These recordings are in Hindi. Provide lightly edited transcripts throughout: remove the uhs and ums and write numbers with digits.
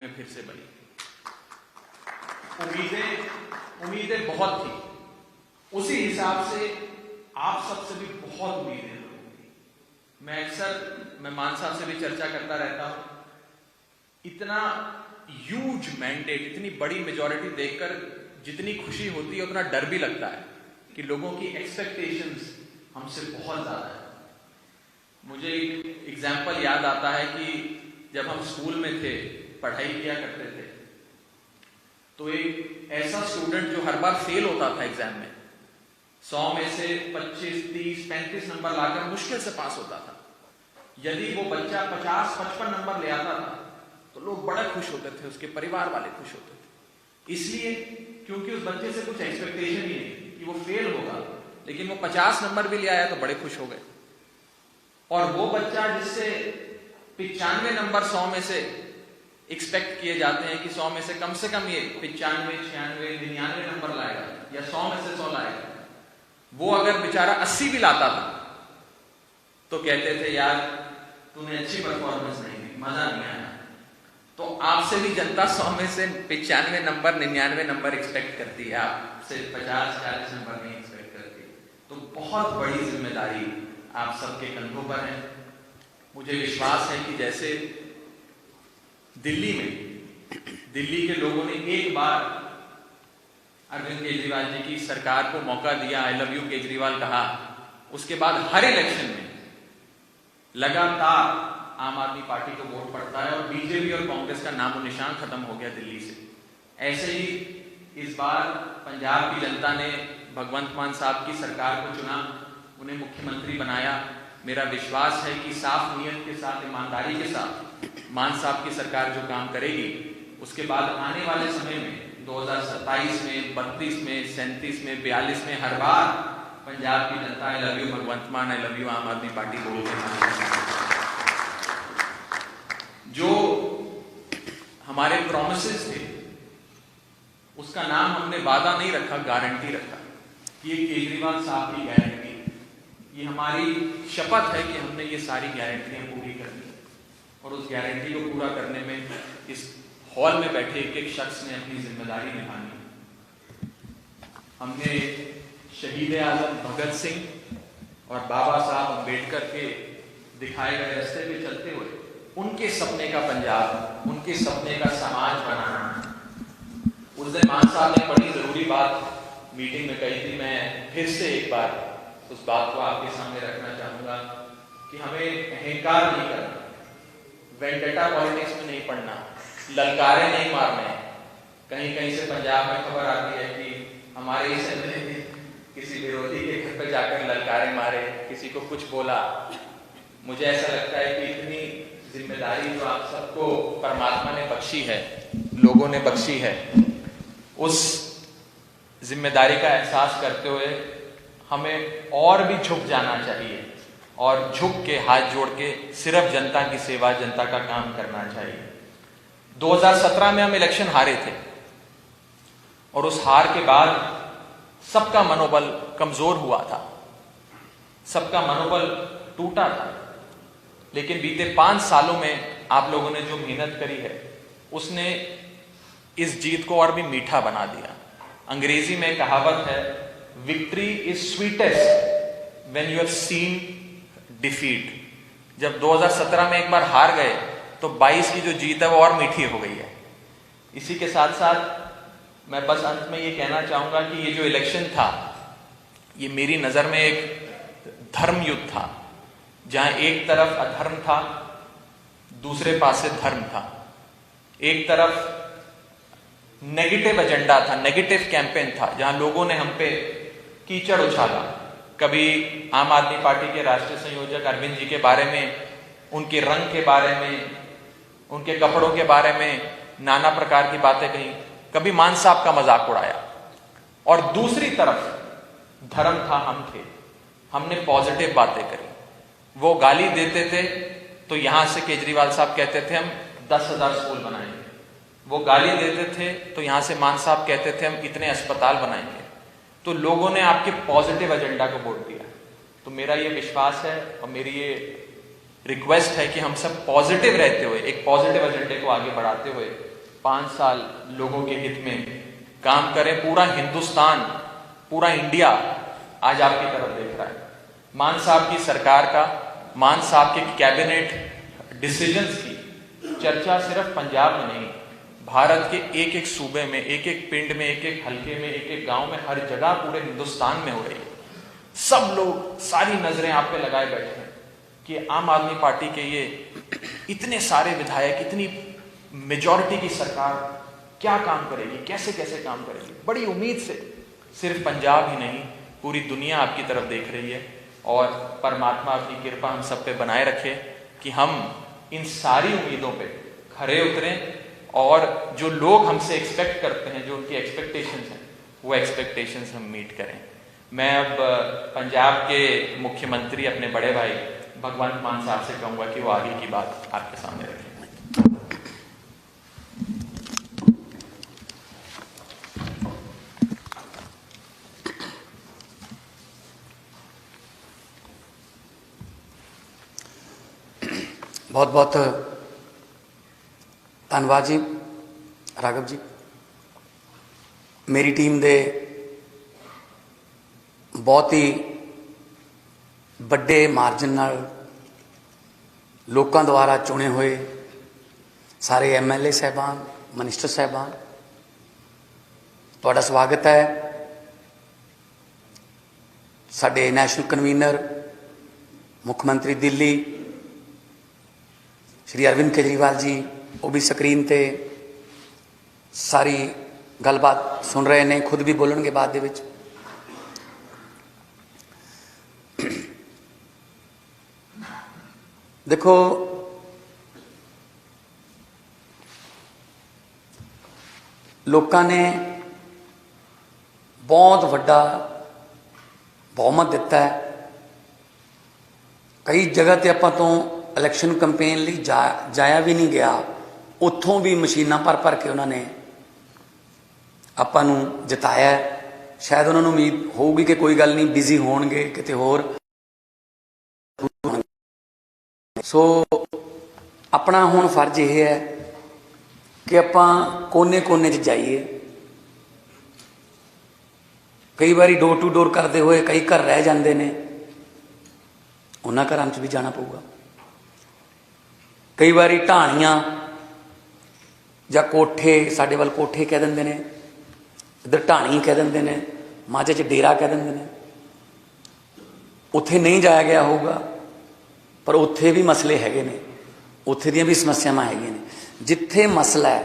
में फिर से बनी। उम्मीदें बहुत थी, उसी हिसाब से आप सबसे भी बहुत उम्मीदें लोगों की। मैं मान साहब से भी चर्चा करता रहता हूं, इतना ह्यूज मैंडेट, इतनी बड़ी मेजॉरिटी देखकर जितनी खुशी होती है उतना डर भी लगता है कि लोगों की एक्सपेक्टेशंस हमसे बहुत ज्यादा है। मुझे एक एग्जाम्पल याद आता है कि जब हम स्कूल में थे, पढ़ाई किया करते थे, तो एक ऐसा स्टूडेंट जो हर बार फेल होता था एग्जाम में, 100 में से 25, 30, 35 नंबर लाकर मुश्किल से पास होता था। यदि वो बच्चा 50, 55 नंबर ले आता था तो लोग बड़ा खुश होते थे, उसके परिवार वाले खुश होते थे। इसलिए क्योंकि उस बच्चे से कुछ एक्सपेक्टेशन ही नहीं कि वो फेल होगा, लेकिन वो 50 नंबर भी ले आया तो बड़े खुश हो गए। और वो बच्चा जिससे 95 नंबर 100 में से एक्सपेक्ट किए जाते हैं कि 100 में से कम ये 95, 96, 99 नंबर लाएगा या 100 में से 100 लाएगा, वो अगर बेचारा 80 भी लाता था तो कहते थे यार तूने अच्छी परफॉर्मेंस नहीं दी, मजा नहीं आया। तो आपसे भी जनता 100 में से 95 नंबर, 99 नंबर एक्सपेक्ट करती है, आपसे 50, 40 नंबर नहीं एक्सपेक्ट करती। तो बहुत बड़ी जिम्मेदारी आप सबके कंधों पर है। मुझे विश्वास है कि जैसे दिल्ली के लोगों ने एक बार अरविंद केजरीवाल जी की सरकार को मौका दिया, आई लव यू केजरीवाल कहा, उसके बाद हर इलेक्शन में लगातार आम आदमी पार्टी को वोट पड़ता है और बीजेपी और कांग्रेस का नामो निशान खत्म हो गया दिल्ली से। ऐसे ही इस बार पंजाब की जनता ने भगवंत मान साहब की सरकार को चुना, उन्हें मुख्यमंत्री बनाया। मेरा विश्वास है कि साफ नीयत के साथ, ईमानदारी के साथ मान साहब की सरकार जो काम करेगी, उसके बाद आने वाले समय में 2027 में, 32 में, 37 में, 42 में हर बार पंजाब की जनता आई लव यू भगवंत मान, आई लव यू आम आदमी पार्टी बोल के जो हमारे प्रोमिसेस थे उसका नाम हमने वादा नहीं रखा, गारंटी रखा। ये केजरीवाल साहब की गारंटी, ये हमारी शपथ है कि हमने ये सारी गारंटियां पूरी करनी और उस गारंटी को पूरा करने में इस हॉल में बैठे एक एक शख्स ने अपनी जिम्मेदारी निभानी। हमने शहीद आजम भगत सिंह और बाबा साहब अम्बेडकर के दिखाए गए रास्ते पे चलते हुए उनके सपने का पंजाब, उनके सपने का समाज बनाना। उस दिन मान साहब ने बड़ी जरूरी बात मीटिंग में कही थी, मैं फिर से एक बार उस बात को आपके सामने रखना चाहूंगा कि हमें अहंकार नहीं करना, वेंडेटा पॉलिटिक्स में नहीं पड़ना, ललकारे नहीं मारने। कहीं कहीं से पंजाब में खबर आती है कि हमारे इस एमएलए ने किसी विरोधी के घर पर जाकर ललकारे मारे, किसी को कुछ बोला। मुझे ऐसा लगता है कि इतनी जिम्मेदारी जो आप सबको परमात्मा ने बख्शी है, लोगों ने बख्शी है, उस जिम्मेदारी का एहसास करते हुए हमें और भी झुक जाना चाहिए और झुक के हाथ जोड़ के सिर्फ जनता की सेवा, जनता का काम करना चाहिए। 2017 में हम इलेक्शन हारे थे और उस हार के बाद सबका मनोबल कमजोर हुआ था, सबका मनोबल टूटा था। लेकिन बीते 5 सालों में आप लोगों ने जो मेहनत करी है उसने इस जीत को और भी मीठा बना दिया। अंग्रेजी में कहावत है, victory is sweetest when you have seen defeat. जब 2017 में एक बार हार गए तो 22 की जो जीत है वो और मीठी हो गई है। इसी के साथ साथ मैं बस अंत में ये कहना चाहूंगा कि ये जो इलेक्शन था, ये मेरी नजर में एक धर्म युद्ध था, जहां एक तरफ अधर्म था, दूसरे पास से धर्म था। एक तरफ नेगेटिव एजेंडा था, नेगेटिव कैंपेन था, जहां लोगों ने हम पे कीचड़ उछाला। कभी आम आदमी पार्टी के राष्ट्रीय संयोजक अरविंद जी के बारे में, उनके रंग के बारे में, उनके कपड़ों के बारे में नाना प्रकार की बातें कही, कभी मान साहब का मजाक उड़ाया। और दूसरी तरफ धर्म था, हम थे, हमने पॉजिटिव बातें करी। वो गाली देते थे तो यहां से केजरीवाल साहब कहते थे हम 10,000 स्कूल बनाएंगे, वो गाली देते थे तो यहां से मान साहब कहते थे हम इतने अस्पताल बनाएंगे। तो लोगों ने आपके पॉजिटिव एजेंडा को वोट दिया। तो मेरा ये विश्वास है और मेरी ये रिक्वेस्ट है कि हम सब पॉजिटिव रहते हुए, एक पॉजिटिव एजेंडे को आगे बढ़ाते हुए 5 साल लोगों के हित में काम करें। पूरा हिंदुस्तान, पूरा इंडिया आज आपकी तरफ देख रहा है। मान साहब की सरकार का, मान साहब के कैबिनेट डिसीजंस की चर्चा सिर्फ पंजाब में नहीं, भारत के एक एक सूबे में, एक एक पिंड में, एक एक हलके में, एक एक गांव में, हर जगह पूरे हिंदुस्तान में हो रही है। सब लोग, सारी नजरें आप पे लगाए बैठे हैं कि आम आदमी पार्टी के ये इतने सारे विधायक, इतनी मेजॉरिटी की सरकार क्या काम करेगी, कैसे कैसे काम करेगी। बड़ी उम्मीद से सिर्फ पंजाब ही नहीं, पूरी दुनिया आपकी तरफ देख रही है। और परमात्मा अपनी कृपा हम सब पे बनाए रखे कि हम इन सारी उम्मीदों पे खरे उतरें और जो लोग हमसे एक्सपेक्ट करते हैं, जो उनकी एक्सपेक्टेशंस हैं, वो एक्सपेक्टेशंस हम मीट करें। मैं अब पंजाब के मुख्यमंत्री अपने बड़े भाई भगवंत मान साहब से कहूंगा कि वो आगे की बात आपके सामने रखें। बहुत बहुत धन्यवाद जी राघव जी। मेरी टीम दे बहुत ही ਵੱਡੇ ਮਾਰਜਨ ਨਾਲ ਲੋਕਾਂ ਦੁਆਰਾ ਚੁਣੇ ਹੋਏ ਸਾਰੇ ਐਮਐਲਏ ਸਾਹਿਬਾਨ, ਮਿਨਿਸਟਰ ਸਾਹਿਬਾਨ, ਤੁਹਾਡਾ ਸਵਾਗਤ ਹੈ। ਸਾਡੇ ਨੈਸ਼ਨਲ ਕਨਵੀਨਰ ਮੁੱਖ ਮੰਤਰੀ ਦਿੱਲੀ श्री अरविंद केजरीवाल जी, वो भी स्क्रीन ते सारी गलबात सुन रहे ने, खुद भी बोलणगे बाद दे विच। देखो, लोकां ने बहुत वड्डा बहुमत दिता है। कई जगह ते आपां तो इलैक्शन कंपेन ਲਈ जाया भी नहीं गया, ਉੱਥੋਂ भी मशीनां भर के उन्होंने ਆਪਾਂ ਨੂੰ ਜਿਤਾਇਆ। शायद उन्होंने उम्मीद होगी कि कोई गल नहीं, बिजी होणगे किते होर। सो अपना हुण फर्ज यह है कि आपां कोने कोने 'ਚ जाइए। कई बारी डोर टू डोर करते हुए कई घर रह जाते हैं, उन्हां घरां 'ਚ भी जाना पऊगा। कई बारी ढाणियां जां कोठे, साडे वल कोठे कह देंदे ने, इधर ढाणी कह देंदे ने, माझे च डेरा कह देंदे ने, उत्थे नहीं जाया गया होगा, पर उत्थे भी मसले हैगे ने, उत्थे दियां भी समस्यावां हैगियां ने। जिथे मसला है,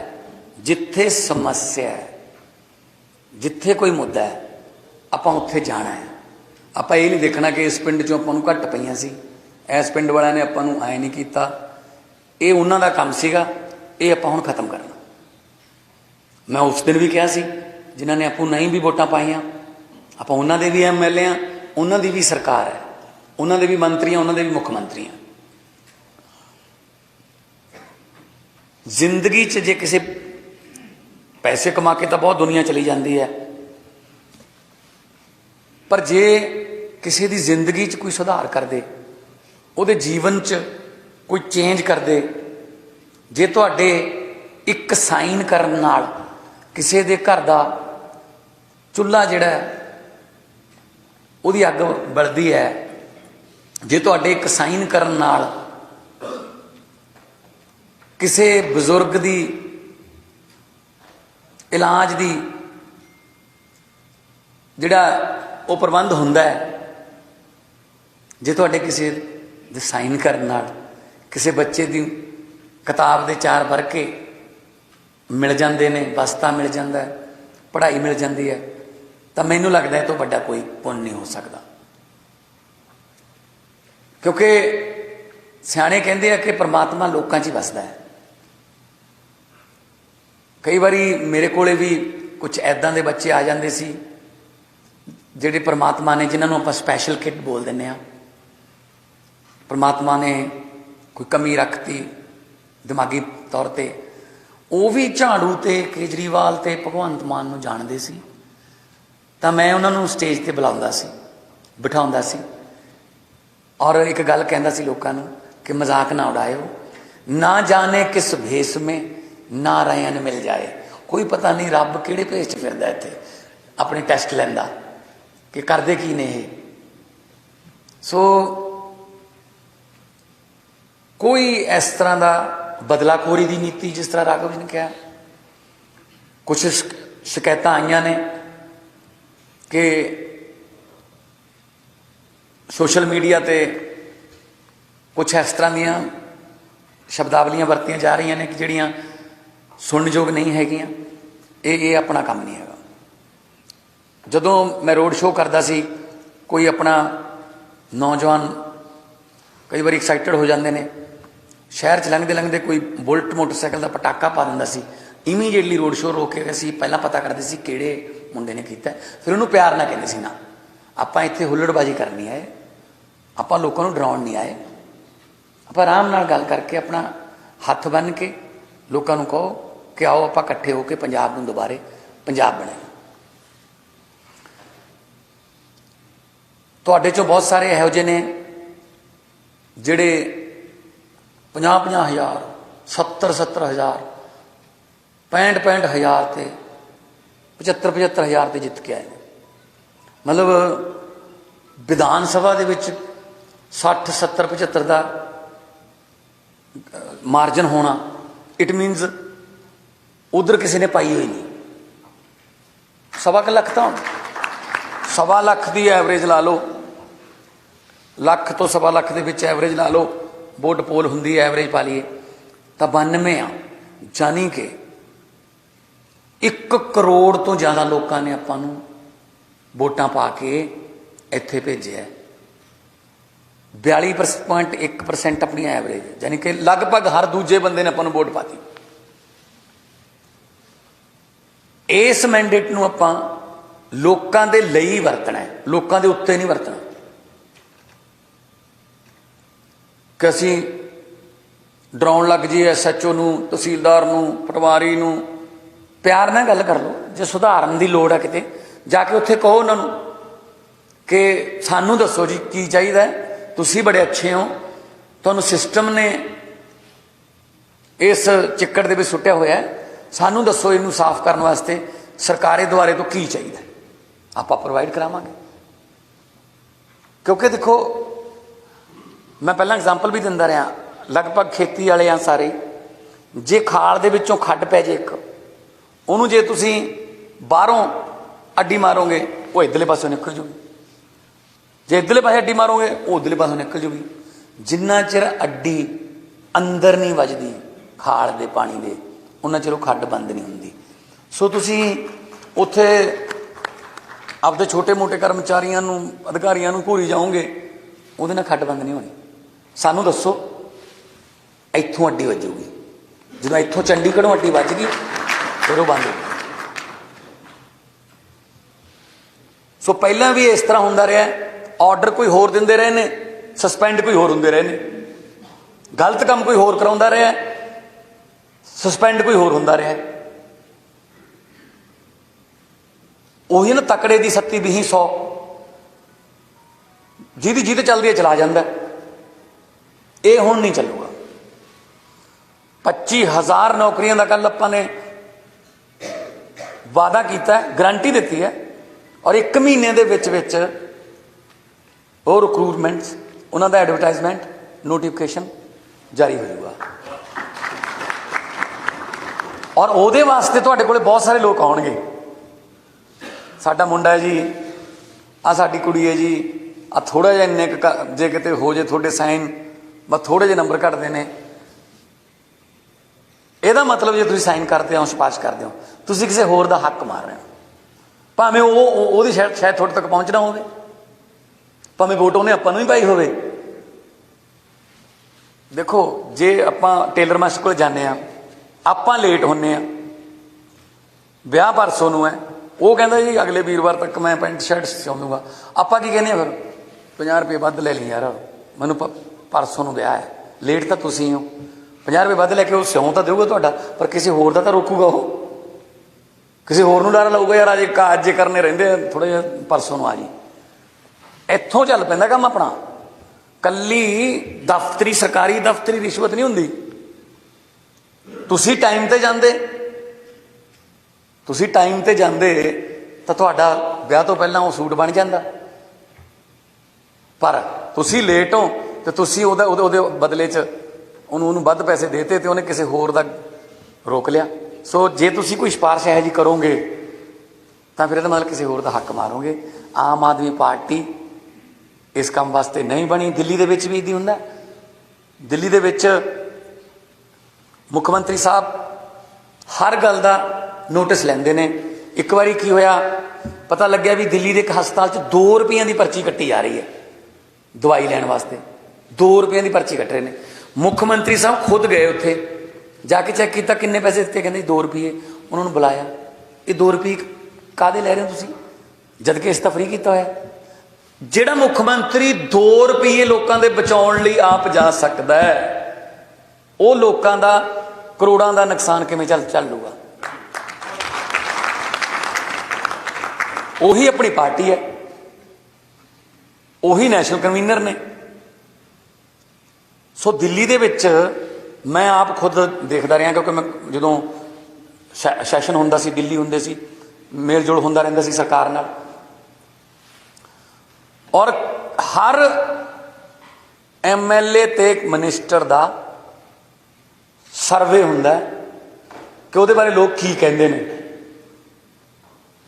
जिथे समस्या है, जिथे कोई मुद्दा है, आपां उत्थे जाना है। आपां ये नहीं देखना कि इस पिंड चों आपां नूं घट पईयां सी, इस पिंड वालियां ने आपां नूं ऐ नहीं कीता, ये उन्हां दा काम सीगा, ये आपां हुण खत्म करना। मैं उस दिन भी कहा सी, जिन्हां ने आपूं नहीं भी वोटां पाईयां, आपां उन्हां दे भी एमएलए हां, उन्हां दी भी सरकार है, उन्हां दे भी मंत्री हां, उन्हां दे भी मुख मंत्री हां। जिंदगी च जे किसी पैसे कमा के तो बहुत दुनिया चली जाती है, पर जे किसी दी जिंदगी च कोई सुधार कर दे, उहदे जीवन च कोई चेंज कर दे, जे तुहाडे एक साइन करन नाल किसी दे घर दा चुल्हा जिहड़ा उहदी अग बलदी है, जे तुहाडे एक साइन करन नाल किसी बजुर्ग दी इलाज दी जिहड़ा वो प्रबंध हुंदा है, जे तुहाडे किसी दे साइन करन नाल किसी बच्चे की किताब के 4 वर्के मिल जाते हैं, बस्ता मिल जाता है, पढ़ाई मिल जाती है, तो मैनू लगता है तो बड़ा कोई पुण्य नहीं हो सकता। क्योंकि सियाणे कहते हैं कि परमात्मा लोगों च ही वसदा है। कई बारी मेरे कोले भी कुछ ऐदां दे बच्चे आ जाते सी जिहड़े परमात्मा ने, जिन्होंने आप स्पैशल किट बोल दें, परमात्मा ने कोई कमी रखती दिमागी तौर पर, वो भी झाड़ू तो केजरीवाल तो भगवंत मान नूं जानते सी। तो मैं उन्होंने स्टेज पर बुलाउंदा सी, बिठाउंदा सी, और एक गल कहंदा सी लोकां नूं कि मजाक ना उड़ाओ, ना जाने किस भेस में नारायण मिल जाए। कोई पता नहीं रब किहड़े भेस च फिरदा इत्थे अपने टैसट लैंदा कि करदे की ने। सो कोई इस तरह का बदलाखोरी की नीति, जिस तरह राघव जी ने कहा, कुछ शिकायत आईयां ने कि सोशल मीडिया ते कुछ इस तरह दियां शब्दावलियां वरतियां जा रही ने कि जिहड़ियां सुनयोग नहीं हैगियां। ये अपना काम नहीं हैगा। जदों मैं रोड शो करदा सी, कोई अपना नौजवान कई बार एक्साइटेड हो जाते हैं, शहर च लंघते लंघते कोई बुलट मोटरसाइकिल का पटाका पा दिंदा सी, इमीडिएटली रोड शो रोक के असीं पहलां पता करते सी किहड़े मुंडे ने कीता, फिर उन्होंने प्यार ना कहते सी ना आपां इत्थे हुल्लड़बाजी करनी है, आपां लोकां नूं डराउण नहीं आए, आपां आराम नाल गल करके अपना हत्थ बन के लोकां नूं कहो कि आओ आपां इकट्ठे होकर पंजाब नूं दुबारे पंजाब बनाईए। तुहाडे चों बहुत सारे इहो जिहे ने जिहड़े 50-50 हज़ार 70-70 हज़ार 65-65 हज़ार ते 75-75 हज़ार ते जित के आए। मतलब विधान सभा दे विच 60-70-75 का मार्जन होना, इट मीनस उधर किसी ने पाई हुई नहीं। 1.25 लाख तो 1.25 लाख की एवरेज ला लो, लख तो 1.25 लाख के विच एवरेज ला लो, वोट पोल हुंदी एवरेज पा लीए तो 92 आ, जानी कि 1 करोड़ तो ज़्यादा लोगों ने आपां नूं वोटां पा के इत्थे भेजिया। 42.1% अपनी एवरेज, यानी कि लगभग हर दूजे बंदे ने आपां नूं वोट पाती। इस मैंडेट नूं आपां लोकां दे लई वरतना है, लोकां दे उत्ते नहीं वरतना कि असीं डराउण लग जाइए SHO नूं, तहसीलदार नूं, पटवारी नूं। प्यार नाल गल कर लो, जे सुधारन की लोड़ है किते जाके उत्थे कहो उन्हां नूं कि सानूं दसो जी की चाहीदा है, तुसीं बड़े अच्छे हो, तुहानूं सिस्टम ने इस चिक्कड़ दे विच सुट्टिया होया है, सानूं दसो इनूं साफ करन वास्ते सरकारे द्वारे तो की चाहिए, आपां प्रोवाइड करावांगे। क्योंकि देखो मैं पहला एग्जाम्पल भी दिंदा रहा, लगभग खेती वाले आ सारे, जे खाल दे विचों खड्ड पै जे एक, उहनूं जे तुसीं बाहरों अड्डी मारोगे वो इधरले पासों निकल जूगी, जे इधरले पासे अड्डी मारोगे वो उधरले पासों निकल जूगी। जिन्ना चिर अड्डी अंदर नहीं वजदी खाल दे पानी दे, उन्ना चिर खड्ड बंद नहीं हुंदी। सो तुसीं उत्थे आपदे छोटे मोटे कर्मचारियों नूं, अधिकारियों नूं घूरी जाओगे, उहदे नाल खड्ड बंद नहीं होनी। सानूं दसो इत्थों अड्डी वजूगी, जदों इत्थों चंडीगढ़ों अड्डी वज गई फिर वो बंद हो गई। सो पहला भी इस तरह होंदा रहा, ऑर्डर कोई होर दिंदे रहे ने, सस्पेंड कोई होर हुंदे रहे ने, गलत काम कोई होर कराउंदा रहा, सस्पेंड कोई होर हुंदा रहा। ਉਹੀ ना तकड़े की 70 20 100 ਜਿਹਦੀ ਜਿਹਦੇ ਚੱਲਦੀ ਚਲਾ ਜਾਂਦਾ, ਇਹ ਹੁਣ नहीं ਚੱਲੂਗਾ। 25,000 नौकरियां का कल ਆਪਾਂ ने वादा किया, गारंटी दी है, और 1 महीने ਦੇ ਵਿੱਚ ਉਹ रिक्रूटमेंट्स ਉਹਨਾਂ ਦਾ एडवरटाइजमेंट नोटिफिकेशन जारी हो जाऊगा। और ਉਹਦੇ ਵਾਸਤੇ ਤੁਹਾਡੇ ਕੋਲੇ बहुत सारे लोग ਆਉਣਗੇ, साडा मुंडा है जी, आ साडी कुड़ी है जी, आ थोड़ा जिहा इन्ने जे किते हो जे थोड़े साइन बस थोड़े जे नंबर घटते हैं, ਇਹਦਾ मतलब जे तुसीं साइन करते हो, सिफारिश करते हो, तुसीं किसी होर दा हक मार रहे हो, भावें वो शायद थोड़े तक पहुँचना होवे, भावें वोट उन्हें आपां नूं ही पाई होवे। देखो जे आपां टेलर मास्टर कोल जाने आ, आपां लेट होने आ, विआह परसों नूं है, वो कहता जी अगले वीरवार तक मैं पेंट शर्ट सिउं दूंगा, आपां की कहने फिर 50 रुपये वध ले ली यार, मैनूं परसों नूं विआह है, लेट तो तुसीं हो, 50 रुपये वध लैके वो सिउं तो देऊगा तुहाडा, पर किसी होर दा तां रोकूगा, वो किसी होर नूं डर लाऊगा यार अजे काज जे करने रहिंदे थोड़े जिहा परसों नूं आ जी। इत्थों चल पैंदा काम अपना, कल्ली दफ्तरी सरकारी दफ्तरी रिश्वत नहीं हुंदी, ਤੁਸੀਂ ਟਾਈਮ ਤੇ ਜਾਂਦੇ, ਤੁਸੀਂ ਟਾਈਮ ਤੇ ਜਾਂਦੇ ਤਾਂ ਤੁਹਾਡਾ ਵਿਆਹ ਤੋਂ ਪਹਿਲਾਂ ਉਹ ਸੂਟ ਬਣ ਜਾਂਦਾ। ਪਰ ਤੁਸੀਂ ਲੇਟ ਹੋ ਤੇ ਤੁਸੀਂ ਉਹਦੇ ਬਦਲੇ 'ਚ ਉਹਨੂੰ ਵੱਧ ਪੈਸੇ ਦੇਤੇ ਤੇ ਉਹਨੇ ਕਿਸੇ ਹੋਰ ਦਾ ਰੋਕ ਲਿਆ। ਸੋ ਜੇ ਤੁਸੀਂ ਕੋਈ ਸਿਫਾਰਿਸ਼ ਇਹੋ ਜਿਹੀ ਕਰੋਗੇ ਤਾਂ ਫਿਰ ਇਹਦਾ ਮਤਲਬ ਕਿਸੇ ਹੋਰ ਦਾ ਹੱਕ ਮਾਰੋਗੇ। ਆਮ ਆਦਮੀ ਪਾਰਟੀ ਇਸ ਕੰਮ ਵਾਸਤੇ ਨਹੀਂ ਬਣੀ। ਦਿੱਲੀ ਦੇ ਵਿੱਚ ਵੀ ਇੱਦਾਂ ਹੁੰਦਾ। ਦਿੱਲੀ ਦੇ ਵਿੱਚ ਮੁੱਖ ਮੰਤਰੀ ਸਾਹਿਬ ਹਰ ਗੱਲ ਦਾ ਨੋਟਿਸ ਲੈਂਦੇ ਨੇ। ਇੱਕ ਵਾਰੀ ਕੀ ਹੋਇਆ, ਪਤਾ ਲੱਗਿਆ ਵੀ ਦਿੱਲੀ ਦੇ ਇੱਕ ਹਸਪਤਾਲ 'ਚ 2 ਰੁਪਈਆਂ ਦੀ ਪਰਚੀ ਕੱਟੀ ਜਾ ਰਹੀ ਹੈ ਦਵਾਈ ਲੈਣ ਵਾਸਤੇ। 2 ਰੁਪਈਆਂ ਦੀ ਪਰਚੀ ਕੱਟ ਰਹੇ ਨੇ। ਮੁੱਖ ਮੰਤਰੀ ਸਾਹਿਬ ਖੁਦ ਗਏ ਉੱਥੇ, ਜਾ ਕੇ ਚੈੱਕ ਕੀਤਾ ਕਿੰਨੇ ਪੈਸੇ ਦਿੱਤੇ, ਕਹਿੰਦੇ 2 ਰੁਪਏ। ਉਹਨਾਂ ਨੂੰ ਬੁਲਾਇਆ, ਇਹ 2 ਰੁਪਏ ਕਾਹਦੇ ਲੈ ਰਹੇ ਹੋ ਤੁਸੀਂ, ਜਦ ਕਿ ਇਸ ਤਾਂ ਫ੍ਰੀ ਕੀਤਾ ਹੋਇਆ। ਜਿਹੜਾ ਮੁੱਖ ਮੰਤਰੀ 2 ਰੁਪਏ ਲੋਕਾਂ ਦੇ ਬਚਾਉਣ ਲਈ ਆਪ ਜਾ ਸਕਦਾ ਹੈ, ਉਹ ਲੋਕਾਂ ਦਾ ਕਰੋੜਾਂ ਦਾ ਨੁਕਸਾਨ ਕਿਵੇਂ ਚੱਲੂਗਾ। ਉਹੀ ਆਪਣੀ ਪਾਰਟੀ ਹੈ, ਉਹੀ ਨੈਸ਼ਨਲ ਕਨਵੀਨਰ ਨੇ। ਸੋ ਦਿੱਲੀ ਦੇ ਵਿੱਚ ਮੈਂ ਆਪ ਖੁਦ ਦੇਖਦਾ ਰਿਹਾ, ਕਿਉਂਕਿ ਮੈਂ ਜਦੋਂ ਸੈਸ਼ਨ ਹੁੰਦਾ ਸੀ, ਦਿੱਲੀ ਹੁੰਦੇ ਸੀ, ਮੇਲ ਜੋਲ ਹੁੰਦਾ ਰਹਿੰਦਾ ਸੀ ਸਰਕਾਰ ਨਾਲ। ਔਰ ਹਰ MLA ਤੇ ਮਿਨਿਸਟਰ ਦਾ ਸਰਵੇ ਹੁੰਦਾ ਕਿ ਉਹਦੇ ਬਾਰੇ ਲੋਕ ਕੀ ਕਹਿੰਦੇ ਨੇ।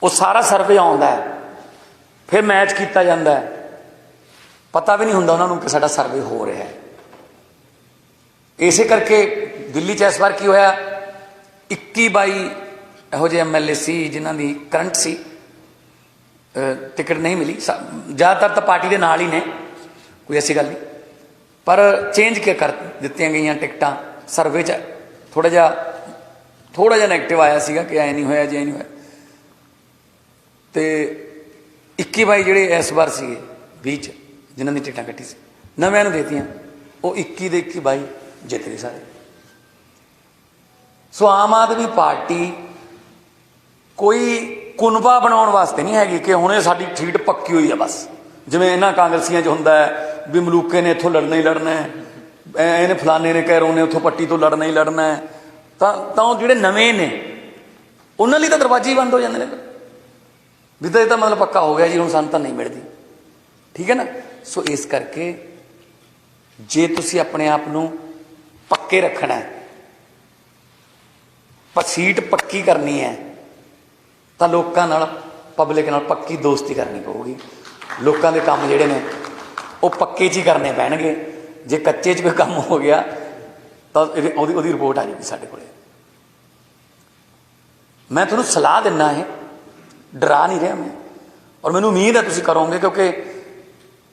ਉਹ ਸਾਰਾ ਸਰਵੇ ਆਉਂਦਾ ਹੈ, ਫਿਰ ਮੈਚ ਕੀਤਾ ਜਾਂਦਾ ਹੈ। ਪਤਾ ਵੀ ਨਹੀਂ ਹੁੰਦਾ ਉਹਨਾਂ ਨੂੰ ਕਿ ਸਾਡਾ ਸਰਵੇ ਹੋ ਰਿਹਾ ਹੈ। ਇਸੇ ਕਰਕੇ ਦਿੱਲੀ 'ਚ ਇਸ ਵਾਰ ਕੀ ਹੋਇਆ, 21-22 ਇਹੋ ਜਿਹੇ MLA ਸੀ ਜਿਨ੍ਹਾਂ ਦੀ ਕਰੰਟ ਸੀ, ਟਿਕਟ ਨਹੀਂ ਮਿਲੀ। ਜ਼ਿਆਦਾਤਰ ਤਾਂ ਪਾਰਟੀ ਦੇ ਨਾਲ ਹੀ ਨੇ, ਕੋਈ ਐਸੀ ਗੱਲ ਨਹੀਂ, ਪਰ ਚੇਂਜ ਕਰ ਦਿੱਤੀਆਂ ਗਈਆਂ ਟਿਕਟਾਂ। ਸਰਵੇ 'ਚ ਥੋੜ੍ਹਾ ਜਿਹਾ ਨੈਗੇਟਿਵ ਆਇਆ ਸੀਗਾ ਕਿ ਐ ਨਹੀਂ ਹੋਇਆ, ਜੇ ਨਹੀਂ ਹੋਇਆ। ਤੇ 21-22 ਜਿਹੜੇ ਇਸ ਵਾਰ ਸੀਗੇ 20 'ਚ ਜਿਨ੍ਹਾਂ ਦੀ ਟਿਕਟਾਂ ਕੱਟੀ ਸੀ, ਨਵਿਆਂ ਨੂੰ ਦੇਤੀਆਂ, ਉਹ 21 ਦੇ 21-22 ਜਿੱਤ ਗਏ ਸਾਰੇ। ਸੋ ਆਮ ਆਦਮੀ ਪਾਰਟੀ ਕੋਈ ਕੁਨਬਾ ਬਣਾਉਣ ਵਾਸਤੇ ਨਹੀਂ ਹੈਗੀ ਕਿ ਹੁਣ ਇਹ ਸਾਡੀ ਸੀਟ ਪੱਕੀ ਹੋਈ ਹੈ ਬਸ, ਜਿਵੇਂ ਇਹਨਾਂ ਕਾਂਗਰਸੀਆਂ 'ਚ ਹੁੰਦਾ ਹੈ ਵੀ ਮਲੂਕੇ ਨੇ ਇੱਥੋਂ ਲੜਨਾ ਹੀ ਲੜਨਾ ਹੈ, ਇਹਨੇ ਫਲਾਣੇ ਨੇ ਕੈਰੋਂ ਨੇ ਉੱਥੋਂ ਪੱਟੀ ਤੋਂ ਲੜਨਾ ਹੀ ਲੜਨਾ ਹੈ। ਤਾਂ ਉਹ ਜਿਹੜੇ ਨਵੇਂ ਨੇ ਉਹਨਾਂ ਲਈ ਤਾਂ ਦਰਵਾਜ਼ੇ ਹੀ ਬੰਦ ਹੋ ਜਾਂਦੇ ਨੇ ਵੀ ਤਾਂ ਇਹ ਤਾਂ ਮਤਲਬ ਪੱਕਾ ਹੋ ਗਿਆ ਜੀ, ਹੁਣ ਸਾਨੂੰ ਤਾਂ ਨਹੀਂ ਮਿਲਦੀ। ਠੀਕ ਹੈ ਨਾ। ਸੋ ਇਸ ਕਰਕੇ ਜੇ ਤੁਸੀਂ ਆਪਣੇ ਆਪ ਨੂੰ ਪੱਕੇ ਰੱਖਣਾ, ਪਰ ਸੀਟ ਪੱਕੀ ਕਰਨੀ ਹੈ, ਤਾਂ ਲੋਕਾਂ ਨਾਲ, ਪਬਲਿਕ ਨਾਲ ਪੱਕੀ ਦੋਸਤੀ ਕਰਨੀ ਪਊਗੀ। ਲੋਕਾਂ ਦੇ ਕੰਮ ਜਿਹੜੇ ਨੇ ਉਹ ਪੱਕੇ 'ਚ ਹੀ ਕਰਨੇ ਪੈਣਗੇ। ਜੇ ਕੱਚੇ 'ਚ ਕੋਈ ਕੰਮ ਹੋ ਗਿਆ ਤਾਂ ਉਹਦੀ ਰਿਪੋਰਟ ਆ ਜਾਊਗੀ ਸਾਡੇ ਕੋਲ। ਮੈਂ ਤੁਹਾਨੂੰ ਸਲਾਹ ਦਿੰਦਾ ਹੈ, ਡਰਾ ਨਹੀਂ ਰਿਹਾ ਮੈਂ, ਔਰ ਮੈਨੂੰ ਉਮੀਦ ਹੈ ਤੁਸੀਂ ਕਰੋਗੇ, ਕਿਉਂਕਿ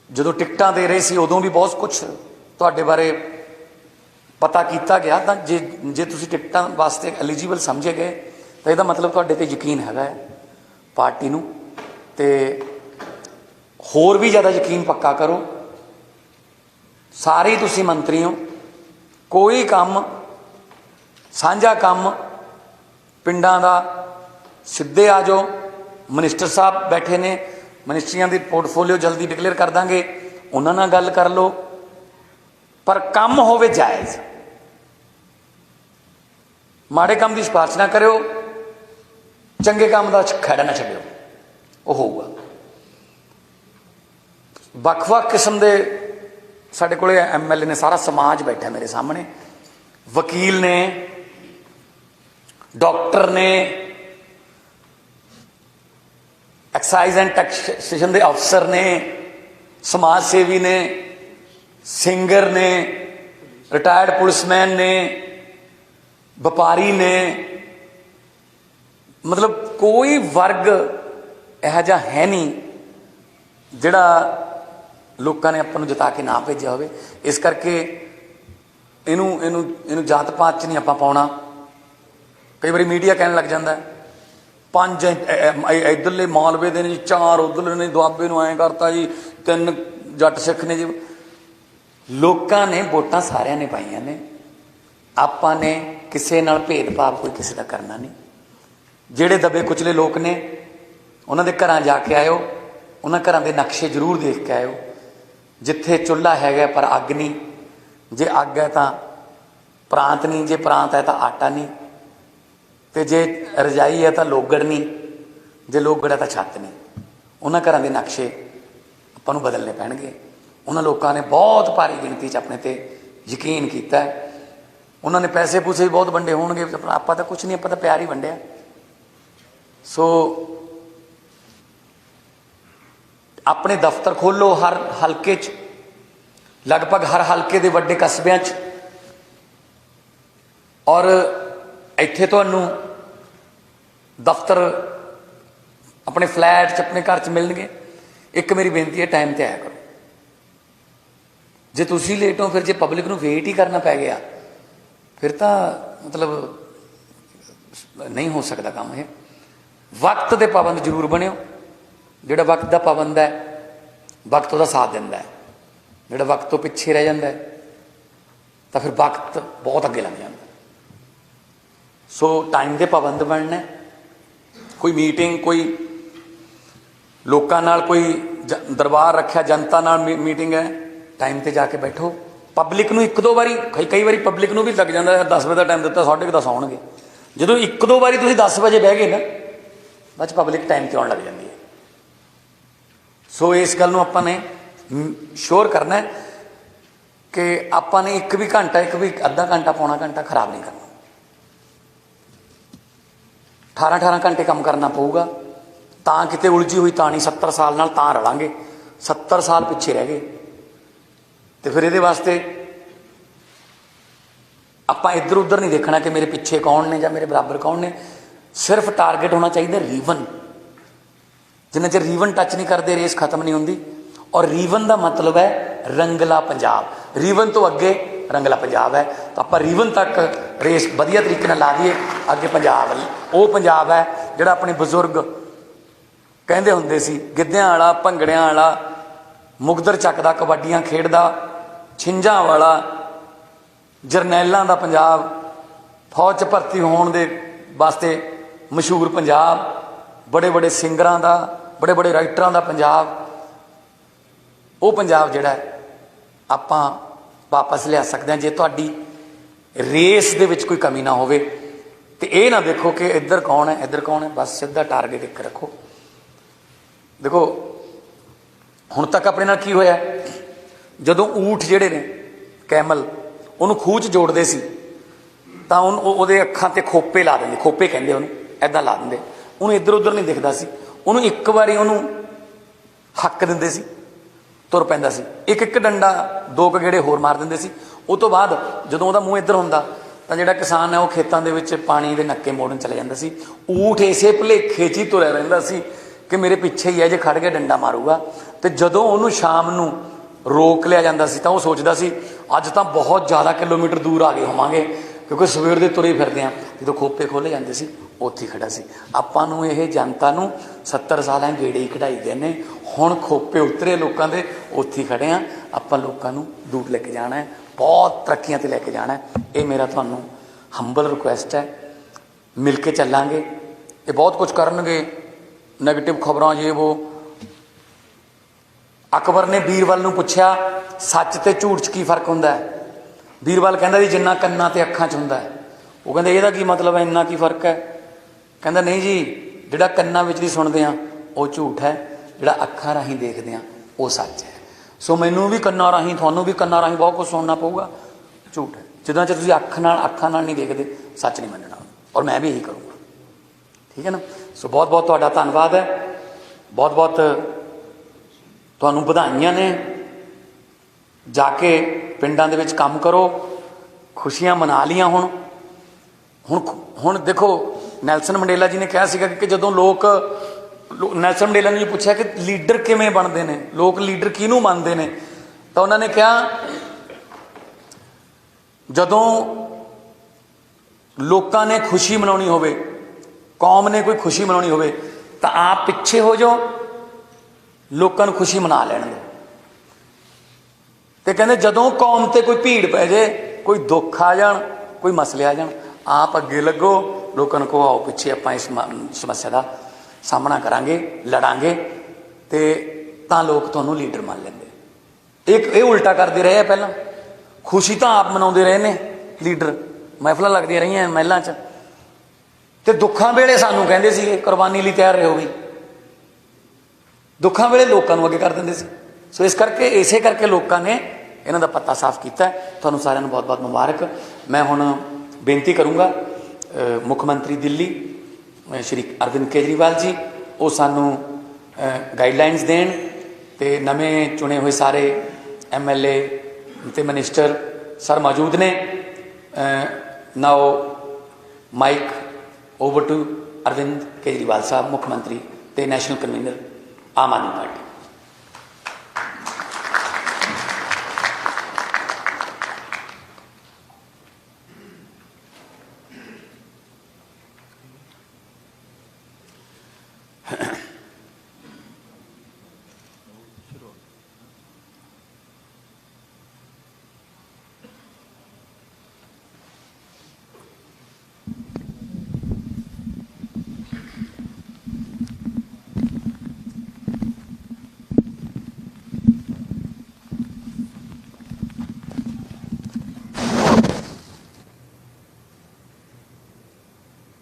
ਜਦੋਂ ਟਿਕਟਾਂ ਦੇ ਰਹੇ ਸੀ ਉਦੋਂ ਵੀ ਬਹੁਤ ਕੁਛ ਤੁਹਾਡੇ ਬਾਰੇ ਪਤਾ ਕੀਤਾ ਗਿਆ। ਤਾਂ ਜੇ ਤੁਸੀਂ ਟਿਕਟਾਂ ਵਾਸਤੇ ਐਲੀਜੀਬਲ ਸਮਝੇ ਗਏ ਤਾਂ ਇਹਦਾ ਮਤਲਬ ਤੁਹਾਡੇ 'ਤੇ ਯਕੀਨ ਹੈਗਾ ਹੈ ਪਾਰਟੀ ਨੂੰ। ਤੇ ਹੋਰ ਵੀ ਜ਼ਿਆਦਾ ਯਕੀਨ ਪੱਕਾ ਕਰੋ। ਸਾਰੇ ਤੁਸੀਂ ਮੰਤਰੀ ਹੋ, ਕੋਈ ਕੰਮ ਸਾਂਝਾ ਕੰਮ ਪਿੰਡਾਂ ਦਾ ਸਿੱਧੇ ਆ ਜਾਓ। ਮਿਨਿਸਟਰ ਸਾਹਿਬ ਬੈਠੇ ਨੇ, ਮਿਨਿਸਟਰੀਆਂ ਦੀ ਪੋਰਟਫੋਲੀਓ ਜਲਦੀ ਡਿਕਲੇਅਰ ਕਰ ਦਾਂਗੇ, ਉਹਨਾਂ ਨਾਲ ਗੱਲ ਕਰ ਲਓ, ਪਰ ਕੰਮ ਹੋਵੇ ਜਾਇਜ਼। ਮਾੜੇ ਕੰਮ ਦੀ ਸਿਫਾਰਿਸ਼ ਨਾ ਕਰਿਓ, ਚੰਗੇ ਕੰਮ ਦਾ ਖਹਿੜਾ ਨਾ ਛੱਡਿਓ, ਉਹ ਹੋਊਗਾ। ਵੱਖ-ਵੱਖ ਕਿਸਮ ਦੇ ਸਾਡੇ ਕੋਲੇ MLA ਨੇ, ਸਾਰਾ ਸਮਾਜ ਬੈਠਾ ਮੇਰੇ ਸਾਹਮਣੇ, ਵਕੀਲ ਨੇ, ਡਾਕਟਰ ਨੇ, ਐਕਸਾਈਜ਼ ਐਂਡ ਟੈਕਸੇਸ਼ਨ ਦੇ ਅਫਸਰ ਨੇ, ਸਮਾਜ ਸੇਵੀ ਨੇ, ਸਿੰਗਰ ਨੇ, ਰਿਟਾਇਰਡ ਪੁਲਿਸਮੈਨ ਨੇ, ਵਪਾਰੀ ਨੇ। ਮਤਲਬ ਕੋਈ ਵਰਗ ਇਹੋ ਜਿਹਾ ਹੈ ਨਹੀਂ ਜਿਹੜਾ ਲੋਕਾਂ ਨੇ ਆਪਾਂ ਨੂੰ ਜਿਤਾ ਕੇ ਨਾ ਭੇਜਿਆ ਹੋਵੇ। ਇਸ ਕਰਕੇ ਇਹਨੂੰ ਜਾਤ ਪਾਤ 'ਚ ਨਹੀਂ ਆਪਾਂ ਪਾਉਣਾ। ਕਈ ਵਾਰੀ ਮੀਡੀਆ ਕਹਿਣ ਲੱਗ ਜਾਂਦਾ 5 ਇੱਧਰਲੇ ਮਾਲਵੇ ਦੇ ਨੇ ਜੀ, 4 ਉੱਧਰਲੇ ਨੇ, ਦੁਆਬੇ ਨੂੰ ਐਂ ਕਰਤਾ ਜੀ, 3 ਜੱਟ ਸਿੱਖ ਨੇ ਜੀ। ਲੋਕਾਂ ਨੇ ਵੋਟਾਂ ਸਾਰਿਆਂ ਨੇ ਪਾਈਆਂ ਨੇ, ਆਪਾਂ ਨੇ ਕਿਸੇ ਨਾਲ ਭੇਦਭਾਵ ਕੋਈ ਕਿਸੇ ਦਾ ਕਰਨਾ ਨਹੀਂ। ਜਿਹੜੇ ਦਬੇ ਕੁਚਲੇ ਲੋਕ ਨੇ ਉਹਨਾਂ ਦੇ ਘਰਾਂ ਜਾ ਕੇ ਆਇਓ, ਉਹਨਾਂ ਘਰਾਂ ਦੇ ਨਕਸ਼ੇ ਜ਼ਰੂਰ ਦੇਖ ਕੇ ਆਇਓ। ਜਿੱਥੇ ਚੁੱਲ੍ਹਾ ਹੈਗਾ ਪਰ ਅੱਗ ਨਹੀਂ, ਜੇ ਅੱਗ ਹੈ ਤਾਂ ਪ੍ਰਾਂਤ ਨਹੀਂ, ਜੇ ਪ੍ਰਾਂਤ ਹੈ ਤਾਂ ਆਟਾ ਨਹੀਂ, ਤੇ ਜੇ ਰਜਾਈ ਹੈ ਤਾਂ ਲੋਗੜ ਨਹੀਂ, ਜੇ ਲੋਗੜ ਹੈ ਤਾਂ ਛੱਤ ਨਹੀਂ। ਉਹਨਾਂ ਘਰਾਂ ਦੇ ਨਕਸ਼ੇ ਆਪਾਂ ਨੂੰ ਬਦਲਣੇ ਪੈਣਗੇ। ਉਹਨਾਂ ਲੋਕਾਂ ਨੇ ਬਹੁਤ ਭਾਰੀ ਗਿਣਤੀ 'ਚ ਆਪਣੇ 'ਤੇ ਯਕੀਨ ਕੀਤਾ ਹੈ। ਉਹਨਾਂ ਨੇ ਪੈਸੇ ਪੂਸੇ ਵੀ ਬਹੁਤ ਵੰਡੇ ਹੋਣਗੇ, ਆਪਾਂ ਤਾਂ ਕੁਛ ਨਹੀਂ, ਆਪਾਂ ਤਾਂ ਪਿਆਰ ਹੀ ਵੰਡਿਆ। ਸੋ ਆਪਣੇ ਦਫ਼ਤਰ ਖੋਲ੍ਹੋ ਹਰ ਹਲਕੇ 'ਚ, ਲਗਭਗ ਹਰ ਹਲਕੇ ਦੇ ਵੱਡੇ ਕਸਬਿਆਂ 'ਚ, ਔਰ ਇੱਥੇ ਤੁਹਾਨੂੰ ਦਫ਼ਤਰ ਆਪਣੇ ਫਲੈਟ 'ਚ, ਆਪਣੇ ਘਰ 'ਚ ਮਿਲਣਗੇ। ਇੱਕ ਮੇਰੀ ਬੇਨਤੀ ਹੈ, ਟਾਈਮ 'ਤੇ ਆਇਆ ਕਰੋ। ਜੇ ਤੁਸੀਂ ਲੇਟ ਹੋ, ਫਿਰ ਜੇ ਪਬਲਿਕ ਨੂੰ ਵੇਟ ਹੀ ਕਰਨਾ ਪੈ ਗਿਆ, ਫਿਰ ਤਾਂ ਮਤਲਬ ਨਹੀਂ ਹੋ ਸਕਦਾ ਕੰਮ ਇਹ। ਵਕਤ ਦੇ ਪਾਬੰਦ ਜ਼ਰੂਰ ਬਣਿਓ। ਜਿਹੜਾ ਵਕਤ ਦਾ ਪਾਬੰਦ ਹੈ, ਵਕਤ ਉਹਦਾ ਸਾਥ ਦਿੰਦਾ ਹੈ। ਜਿਹੜਾ ਵਕਤ ਤੋਂ ਪਿੱਛੇ ਰਹਿ ਜਾਂਦਾ ਹੈ ਤਾਂ ਫਿਰ ਵਕਤ ਬਹੁਤ ਅੱਗੇ ਲੱਗ ਜਾਂਦਾ। ਸੋ ਟਾਈਮ ਦੇ ਪਾਬੰਦ ਬਣਨਾ। ਕੋਈ ਮੀਟਿੰਗ, ਕੋਈ ਲੋਕਾਂ ਨਾਲ ਕੋਈ ਦਰਬਾਰ ਰੱਖਿਆ, ਜਨਤਾ ਨਾਲ ਮੀਟਿੰਗ ਹੈ, ਟਾਈਮ 'ਤੇ ਜਾ ਕੇ ਬੈਠੋ। ਪਬਲਿਕ ਨੂੰ ਇੱਕ ਦੋ ਵਾਰੀ, ਕਈ ਵਾਰੀ ਪਬਲਿਕ ਨੂੰ ਵੀ ਲੱਗ ਜਾਂਦਾ 10 ਵਜੇ ਦਾ ਟਾਈਮ ਦਿੱਤਾ, 10:30 ਆਉਣਗੇ। ਜਦੋਂ ਇੱਕ ਦੋ ਵਾਰੀ ਤੁਸੀਂ 10 ਵਜੇ ਬਹਿ ਗਏ ਨਾ, ਬਾਅਦ 'ਚ ਪਬਲਿਕ ਟਾਈਮ 'ਤੇ ਆਉਣ ਲੱਗ ਜਾਂਦੀ ਹੈ। ਸੋ ਇਸ ਗੱਲ ਨੂੰ ਆਪਾਂ ਨੇ ਸ਼ੋਰ ਕਰਨਾ ਕਿ ਆਪਾਂ ਨੇ ਇੱਕ ਵੀ ਘੰਟਾ, ਇੱਕ ਵੀ ਅੱਧਾ ਘੰਟਾ, ਪੌਣਾ ਘੰਟਾ ਖਰਾਬ ਨਹੀਂ ਕਰਨਾ। 18 ਘੰਟੇ ਕੰਮ ਕਰਨਾ ਪਊਗਾ। ਤਾਂ ਕਿਤੇ ਉਲਝੀ ਹੋਈ ਤਾਂ ਨਹੀਂ, 70 ਸਾਲ ਨਾਲ ਤਾਂ ਰਲਾਂਗੇ। 70 ਸਾਲ ਪਿੱਛੇ ਰਹਿ ਗਏ ਤੇ ਫਿਰ ਇਹਦੇ ਵਾਸਤੇ ਆਪਾਂ ਇੱਧਰ ਉੱਧਰ ਨਹੀਂ ਦੇਖਣਾ ਕਿ ਮੇਰੇ ਪਿੱਛੇ ਕੌਣ ਨੇ ਜਾਂ ਮੇਰੇ ਬਰਾਬਰ ਕੌਣ ਨੇ। ਸਿਰਫ ਟਾਰਗੇਟ ਹੋਣਾ ਚਾਹੀਦਾ ਰੀਵਨ। ਜਿੰਨਾ ਚਿਰ ਰੀਵਨ ਟੱਚ ਨਹੀਂ ਕਰਦੇ, ਰੇਸ ਖਤਮ ਨਹੀਂ ਹੁੰਦੀ। ਔਰ ਰੀਵਨ ਦਾ ਮਤਲਬ ਹੈ ਰੰਗਲਾ ਪੰਜਾਬ। ਰੀਵਨ ਤੋਂ ਅੱਗੇ ਰੰਗਲਾ ਪੰਜਾਬ ਹੈ, ਤਾਂ ਆਪਾਂ ਰੀਵਨ ਤੱਕ ਰੇਸ ਵਧੀਆ ਤਰੀਕੇ ਨਾਲ ਲਾ ਦਈਏ। ਅੱਗੇ ਪੰਜਾਬ, ਉਹ ਪੰਜਾਬ ਹੈ ਜਿਹੜਾ ਆਪਣੇ ਬਜ਼ੁਰਗ ਕਹਿੰਦੇ ਹੁੰਦੇ ਸੀ, ਗਿੱਧਿਆਂ ਵਾਲਾ, ਭੰਗੜਿਆਂ ਵਾਲਾ, ਮੁਗਦਰ ਚੱਕਦਾ, ਕਬੱਡੀਆਂ ਖੇਡਦਾ, ਛਿੰਝਾਂ ਵਾਲਾ, ਜਰਨੈਲਾਂ ਦਾ ਪੰਜਾਬ, ਫੌਜ 'ਚ ਭਰਤੀ ਹੋਣ ਦੇ ਵਾਸਤੇ ਮਸ਼ਹੂਰ ਪੰਜਾਬ, ਬੜੇ ਬੜੇ ਸਿੰਗਰਾਂ ਦਾ, ਬੜੇ ਬੜੇ ਰਾਈਟਰਾਂ ਦਾ ਪੰਜਾਬ। ਉਹ ਪੰਜਾਬ ਜਿਹੜਾ ਆਪਾਂ ਵਾਪਸ ਲਿਆ ਸਕਦੇ ਹਾਂ ਜੇ ਤੁਹਾਡੀ ਰੇਸ ਦੇ ਵਿੱਚ ਕੋਈ ਕਮੀ ਨਾ ਹੋਵੇ। ਤੇ ਇਹ ਨਾ ਦੇਖੋ ਕਿ ਇੱਧਰ ਕੌਣ ਹੈ, ਇੱਧਰ ਕੌਣ ਹੈ, ਬਸ ਸਿੱਧਾ ਟਾਰਗੇਟ ਇੱਕ ਰੱਖੋ। ਦੇਖੋ ਹੁਣ ਤੱਕ ਆਪਣੇ ਨਾਲ ਕੀ ਹੋਇਆ, ਜਦੋਂ ਊਠ ਜਿਹੜੇ ਨੇ, ਕੈਮਲ, ਉਹਨੂੰ ਖੂਹ 'ਚ ਜੋੜਦੇ ਸੀ ਤਾਂ ਉਹਦੇ ਅੱਖਾਂ 'ਤੇ ਖੋਪੇ ਲਾ ਦਿੰਦੇ, ਖੋਪੇ ਕਹਿੰਦੇ ਉਹਨੂੰ, ਇੱਦਾਂ ਲਾ ਦਿੰਦੇ। ਉਹਨੂੰ ਇੱਧਰ ਉੱਧਰ ਨਹੀਂ ਦਿਖਦਾ ਸੀ। ਉਹਨੂੰ ਇੱਕ ਵਾਰੀ ਉਹਨੂੰ ਹੱਕ ਦਿੰਦੇ ਸੀ, ਤੁਰ ਪੈਂਦਾ ਸੀ। ਇੱਕ ਇੱਕ ਡੰਡਾ, 2 ਗੇੜੇ ਹੋਰ ਮਾਰ ਦਿੰਦੇ ਸੀ। ਉਹ ਤੋਂ ਬਾਅਦ ਜਦੋਂ ਉਹਦਾ ਮੂੰਹ ਇੱਧਰ ਹੁੰਦਾ ਤਾਂ ਜਿਹੜਾ ਕਿਸਾਨ ਹੈ ਉਹ ਖੇਤਾਂ ਦੇ ਵਿੱਚ ਪਾਣੀ ਦੇ ਨੱਕੇ ਮੋੜਨ ਚਲੇ ਜਾਂਦਾ ਸੀ। ਊਠ ਇਸੇ ਭੁਲੇਖੇ 'ਚ ਹੀ ਤੁਰਿਆ ਰਹਿੰਦਾ ਸੀ ਕਿ ਮੇਰੇ ਪਿੱਛੇ ਹੀ ਹੈ, ਜੇ ਖੜ ਕੇ ਡੰਡਾ ਮਾਰੂਗਾ। ਤੇ ਜਦੋਂ ਉਹਨੂੰ ਸ਼ਾਮ ਨੂੰ ਰੋਕ ਲਿਆ ਜਾਂਦਾ ਸੀ ਤਾਂ ਉਹ ਸੋਚਦਾ ਸੀ ਅੱਜ ਤਾਂ ਬਹੁਤ ਜ਼ਿਆਦਾ ਕਿਲੋਮੀਟਰ ਦੂਰ ਆ ਗਏ ਹੋਵਾਂਗੇ, ਕਿਉਂਕਿ ਸਵੇਰ ਦੇ ਤੁਰੇ ਫਿਰਦੇ ਹਾਂ। ਜਦੋਂ ਖੋਪੇ ਖੋਲ੍ਹੇ ਜਾਂਦੇ ਸੀ, ਉੱਥੇ ਖੜਾ ਸੀ। ਆਪਾਂ ਨੂੰ ਇਹ ਜਨਤਾ ਨੂੰ 70 ਸਾਲਾਂ ਗੇੜੇ ਹੀ ਕਢਾਈ ਦੇ ਨੇ। ਹੁਣ ਖੋਪੇ ਉਤਰੇ ਲੋਕਾਂ ਦੇ, ਉੱਥੇ ਹੀ ਖੜੇ ਹਾਂ। ਆਪਾਂ ਲੋਕਾਂ ਨੂੰ ਦੂਰ ਲੈ ਕੇ ਜਾਣਾ ਹੈ, ਬਹੁਤ ਤਰੱਕੀਆਂ 'ਤੇ ਲੈ ਕੇ ਜਾਣਾ ਹੈ। ਇਹ ਮੇਰਾ ਤੁਹਾਨੂੰ ਹੰਬਲ ਰਿਕੁਐਸਟ ਹੈ। ਮਿਲ ਕੇ ਚੱਲਾਂਗੇ। ਇਹ ਬਹੁਤ ਕੁਝ ਕਰਨਗੇ, ਨੈਗੇਟਿਵ ਖਬਰਾਂ, ਜੇ ਉਹ। ਅਕਬਰ ਨੇ ਬੀਰਬਲ ਨੂੰ ਪੁੱਛਿਆ ਸੱਚ ਤੇ ਝੂਠ 'ਚ ਕੀ ਫਰਕ ਹੁੰਦਾ ਹੈ। ਬੀਰਬਲ ਕਹਿੰਦਾ ਜੀ ਜਿੰਨਾ ਕੰਨਾਂ ਤੇ ਅੱਖਾਂ 'ਚ ਹੁੰਦਾ ਹੈ। ਉਹ ਕਹਿੰਦੇ ਇਹਦਾ ਕੀ ਮਤਲਬ ਹੈ, ਇੰਨਾ ਕੀ ਫਰਕ ਹੈ। ਕਹਿੰਦਾ ਨਹੀਂ ਜੀ, ਜਿਹੜਾ ਕੰਨਾਂ ਵਿੱਚ ਦੀ ਸੁਣਦੇ ਹਾਂ ਉਹ ਝੂਠ ਹੈ, ਜਿਹੜਾ ਅੱਖਾਂ ਰਾਹੀਂ ਦੇਖਦੇ ਹਾਂ ਉਹ ਸੱਚ ਹੈ। ਸੋ ਮੈਨੂੰ ਵੀ ਕੰਨਾਂ ਰਾਹੀਂ, ਤੁਹਾਨੂੰ ਵੀ ਕੰਨਾਂ ਰਾਹੀਂ ਬਹੁਤ ਕੁਝ ਸੁਣਨਾ ਪਊਗਾ, ਝੂਠ ਹੈ। ਜਿੱਦਾਂ 'ਚ ਤੁਸੀਂ ਅੱਖਾਂ ਨਾਲ ਨਹੀਂ ਦੇਖਦੇ, ਸੱਚ ਨਹੀਂ ਮੰਨਣਾ। ਔਰ ਮੈਂ ਵੀ ਇਹੀ ਕਰੂੰਗਾ, ਠੀਕ ਹੈ ਨਾ। ਸੋ ਬਹੁਤ ਬਹੁਤ ਤੁਹਾਡਾ ਧੰਨਵਾਦ ਹੈ। ਬਹੁਤ ਬਹੁਤ ਤੁਹਾਨੂੰ ਵਧਾਈਆਂ ਨੇ। ਜਾ ਕੇ ਪਿੰਡਾਂ ਦੇ ਵਿੱਚ ਕੰਮ ਕਰੋ, ਖੁਸ਼ੀਆਂ ਮਨਾ ਲੀਆਂ। ਹੁਣ ਦੇਖੋ, ਨੈਲਸਨ ਮੰਡੇਲਾ ਜੀ ਨੇ ਕਿਹਾ ਸੀਗਾ ਕਿ ਜਦੋਂ ਨੈਲਸਨ ਮੰਡੇਲਾ ਨੇ ਪੁੱਛਿਆ ਕਿ ਲੀਡਰ ਕਿਵੇਂ ਬਣਦੇ ਨੇ, ਲੋਕ ਲੀਡਰ ਕਿਹਨੂੰ ਮੰਨਦੇ ਨੇ, ਤਾਂ ਉਹਨਾਂ ਨੇ ਕਿਹਾ ਜਦੋਂ ਲੋਕਾਂ ਨੇ ਖੁਸ਼ੀ ਮਨਾਉਣੀ ਹੋਵੇ, ਕੌਮ ਨੇ ਕੋਈ ਖੁਸ਼ੀ ਮਨਾਉਣੀ ਹੋਵੇ ਤਾਂ ਆਪ ਪਿੱਛੇ ਹੋ ਜਾਓ, ਲੋਕਾਂ ਨੂੰ ਖੁਸ਼ੀ ਮਨਾ ਲੈਣ ਦਿਓ। ਤੇ ਕਹਿੰਦੇ ਜਦੋਂ ਕੌਮ ਤੇ ਕੋਈ ਭੀੜ ਪੈ ਜਾਏ, ਕੋਈ ਦੁੱਖ ਆ ਜਾਣ, ਕੋਈ ਮਸਲੇ ਆ ਜਾਣ, ਆਪ ਅੱਗੇ ਲੱਗੋ, ਲੋਕਾਂ ਨੂੰ ਕਹੋ ਆਓ ਪਿੱਛੇ, ਆਪਾਂ ਇਸ ਸਮੱਸਿਆ ਦਾ ਸਾਹਮਣਾ ਕਰਾਂਗੇ, ਲੜਾਂਗੇ। ਤੇ ਤਾਂ ਲੋਕ ਤੁਹਾਨੂੰ ਲੀਡਰ ਮੰਨ ਲੈਂਦੇ। ਇਹ ਉਲਟਾ ਕਰਦੇ ਰਹੇ ਆ। ਪਹਿਲਾਂ ਖੁਸ਼ੀ ਤਾਂ ਆਪ ਮਨਾਉਂਦੇ ਰਹੇ ਨੇ ਲੀਡਰ, महफिल लगदियां रहियां महलों 'ਚ ਤੇ ਦੁੱਖਾਂ ਵੇਲੇ ਸਾਨੂੰ ਕਹਿੰਦੇ ਸੀ ਕੁਰਬਾਨੀ ਲਈ ਤਿਆਰ ਰਹੋ ਵੀ, ਦੁੱਖਾਂ ਵੇਲੇ ਲੋਕਾਂ ਨੂੰ ਅੱਗੇ ਕਰ ਦਿੰਦੇ ਸੀ। ਸੋ ਇਸ ਕਰਕੇ ਇਸੇ ਕਰਕੇ ਲੋਕਾਂ ਨੇ ਇਹਨਾਂ ਦਾ ਪੱਤਾ ਸਾਫ਼ ਕੀਤਾ। ਤੁਹਾਨੂੰ ਸਾਰਿਆਂ ਨੂੰ ਬਹੁਤ ਬਹੁਤ ਮੁਬਾਰਕ। ਮੈਂ ਹੁਣ ਬੇਨਤੀ ਕਰੂੰਗਾ ਮੁੱਖ ਮੰਤਰੀ ਦਿੱਲੀ ਸ਼੍ਰੀ ਅਰਵਿੰਦ ਕੇਜਰੀਵਾਲ ਜੀ, ਉਹ ਸਾਨੂੰ ਗਾਈਡਲਾਈਨਸ ਦੇਣ ਤੇ ਨਵੇਂ ਚੁਣੇ ਹੋਏ ਸਾਰੇ MLA ਤੇ ਮਿਨਿਸਟਰ ਸਰ ਮੌਜੂਦ ਨੇ। Now mike over to Arvind Kejriwal sahab, मुख्यमंत्री ते नैशनल कन्वीनर आम आदमी पार्टी।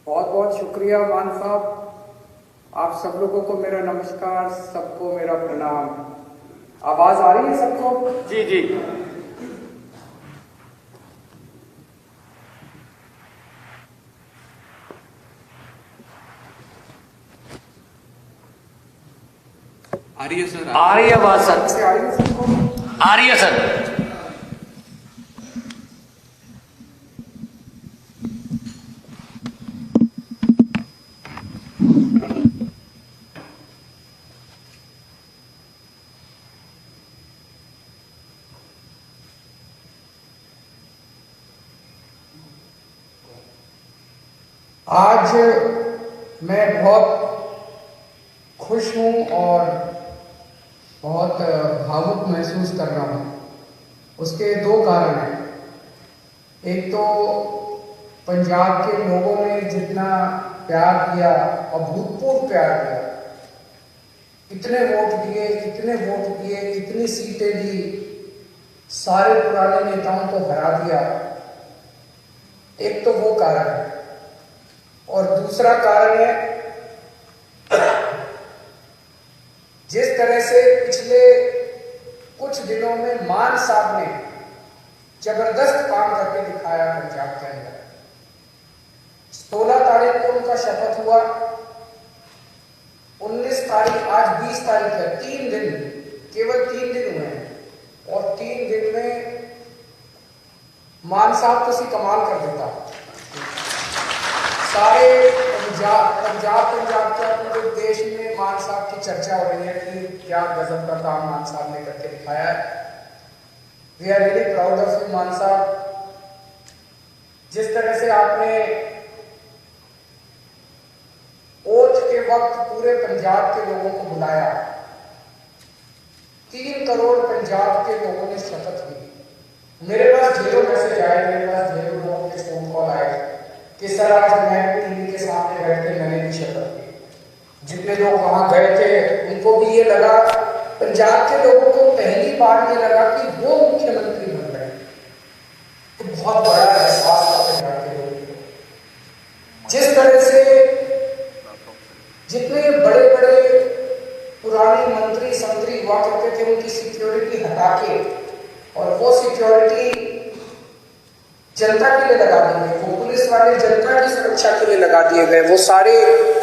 बहुत बहुत शुक्रिया मान साहब, आप सब लोगों को मेरा नमस्कार, सबको मेरा प्रणाम। आवाज आ रही है सबको? जी जी। आ रही है सर? आ रही है आवाज सर, आ रही है सबको? आ रही है सर। आज मैं बहुत खुश हूं और बहुत भावुक महसूस कर रहा हूं। उसके दो कारण हैं। एक तो पंजाब के लोगों ने जितना प्यार किया, अभूतपूर्व प्यार किया, इतने वोट दिए, इतनी सीटें दी, सारे पुराने नेताओं को हरा दिया। एक तो वो कारण है। और दूसरा कारण है, जिस तरह से पिछले कुछ दिनों में मान साहब ने जबरदस्त काम करके दिखाया पंजाब के अंदर। 16 तारीख को उनका शपथ हुआ, 19 तारीख, आज 20 तारीख है, 3 दिन, केवल 3 दिन हुए हैं। और 3 दिन में मान साहब तो कमाल कर देता। सारे पंजाब क्या पूरे देश में मान साहब की चर्चा हो रही है कि क्या गजब का काम मान साहब ने करके दिखाया है। We are really proud of you Mann साहब। जिस तरह से आपने ओथ के वक्त पूरे पंजाब के लोगों को बुलाया, 3 करोड़ पंजाब के लोगों ने शपथ ली। मेरे पास ढेरों मैसेज आए, मेरे पास ढेरों लोगों के फोन कॉल आए कि सर आज मैं टीवी के सामने बैठ के मैंने भी शपथ ली। जितने लोग वहां गए थे उनको भी ये लगा, पंजाब के लोगों को पहली बार ये लगा कि वो मुख्यमंत्री बन रहे हैं। तो बहुत बड़ा एहसास था पंजाब के लोगों को। जिस तरह से जितने बड़े बड़े पुराने मंत्री संतरी हुआ करते थे, उनकी सिक्योरिटी हटा के और वो सिक्योरिटी जनता के लिए लगा दी गई, वो पुलिस वाले जनता की सुरक्षा के लिए लगा दिए गए, वो सारे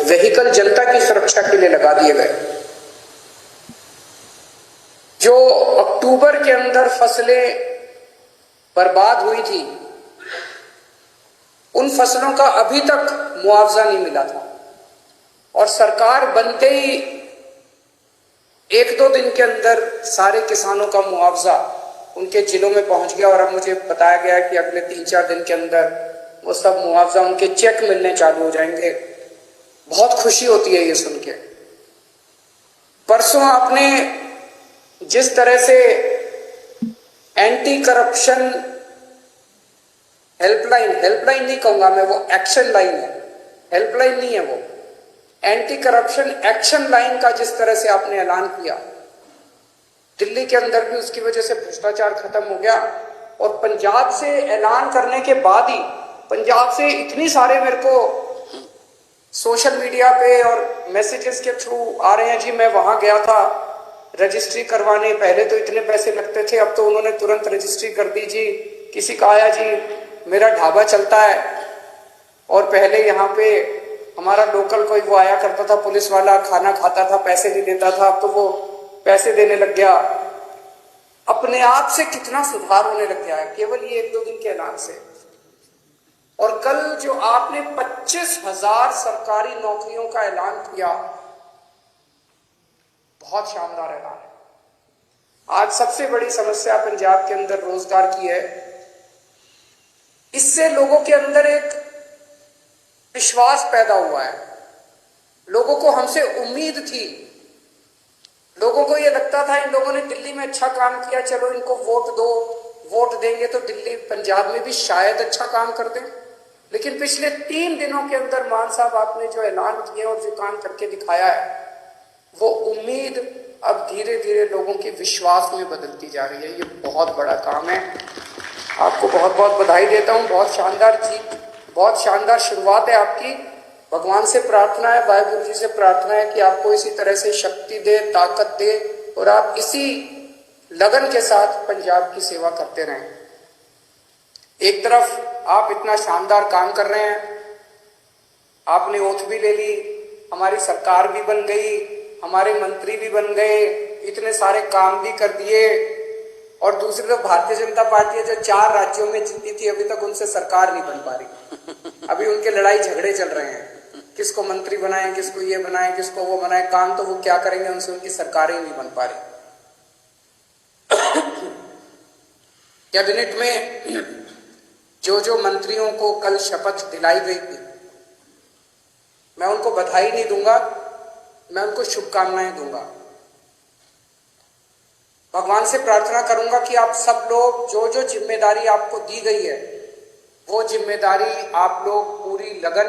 व्हीकल जनता की सुरक्षा के लिए लगा दिए गए। जो अक्टूबर के अंदर फसलें बर्बाद हुई थी, उन फसलों का अभी तक मुआवजा नहीं मिला था। और सरकार बनते ही 1-2 दिन के अंदर सारे किसानों का मुआवजा उनके जिलों में पहुंच गया। और अब मुझे बताया गया कि अगले 3-4 दिन के अंदर वो सब मुआवजा उनके चेक मिलने चालू हो जाएंगे। बहुत खुशी होती है ये सुन के। परसों आपने जिस तरह से एंटी करप्शन हेल्पलाइन नहीं कहूंगा मैं, वो एक्शन लाइन है, हेल्पलाइन नहीं है, वो एंटी करप्शन एक्शन लाइन का जिस तरह से आपने ऐलान किया, दिल्ली के अंदर भी उसकी वजह से भ्रष्टाचार खत्म हो गया। और पंजाब से ऐलान करने के बाद ही पंजाब से इतनी सारे मेरे को सोशल मीडिया पे और मैसेजेस के थ्रू आ रहे हैं, जी मैं वहां गया था रजिस्ट्री करवाने, पहले तो इतने पैसे लगते थे, अब तो उन्होंने तुरंत रजिस्ट्री कर दी जी। किसी का आया जी मेरा ढाबा चलता है और पहले यहाँ पे हमारा लोकल कोई वो आया करता था पुलिस वाला, खाना खाता था, पैसे नहीं देता था, अब तो वो पैसे देने लग गया। अपने आप से कितना सुधार होने लग गया है केवल ये 1-2 दिन के ऐलान से। और कल जो आपने 25,000 सरकारी नौकरियों का ऐलान किया, बहुत शानदार ऐलान है। आज सबसे बड़ी समस्या पंजाब के अंदर रोजगार की है। इससे लोगों के अंदर एक विश्वास पैदा हुआ है, लोगों को हमसे उम्मीद थी, लोगों को यह लगता था इन लोगों ने दिल्ली में अच्छा काम किया, चलो इनको वोट दो, वोट देंगे तो दिल्ली पंजाब में भी शायद अच्छा काम कर दें। लेकिन पिछले 3 दिनों के अंदर मान साहब आपने जो ऐलान किया और जो काम करके दिखाया है, वो उम्मीद अब धीरे धीरे लोगों के विश्वास में बदलती जा रही है। ये बहुत बड़ा काम है, आपको बहुत बहुत बधाई देता हूँ। बहुत शानदार चीज, बहुत शानदार शुरुआत है आपकी। भगवान से प्रार्थना है, वाहिगुरु जी से प्रार्थना है कि आपको इसी तरह से शक्ति दे, ताकत दे और आप इसी लगन के साथ पंजाब की सेवा करते रहें। एक तरफ आप इतना शानदार काम कर रहे हैं, आपने ओथ भी ले ली, हमारी सरकार भी बन गई, हमारे मंत्री भी बन गए, इतने सारे काम भी कर दिए। और दूसरी तरफ भारतीय जनता पार्टी है जो 4 राज्यों में जीती थी, अभी तक उनसे सरकार नहीं बन पा रही। अभी उनके लड़ाई झगड़े चल रहे हैं, किसको मंत्री बनाएं, किसको ये बनाएं, किसको वो बनाएं। काम तो वो क्या करेंगे, उनसे उनकी सरकारें नहीं बन पा रही। कैबिनेट में जो मंत्रियों को कल शपथ दिलाई गई थी, मैं उनको बधाई नहीं दूंगा, मैं उनको शुभकामनाएं दूंगा। भगवान से प्रार्थना करूंगा कि आप सब लोग जो जिम्मेदारी आपको दी गई है, वो जिम्मेदारी आप लोग पूरी लगन,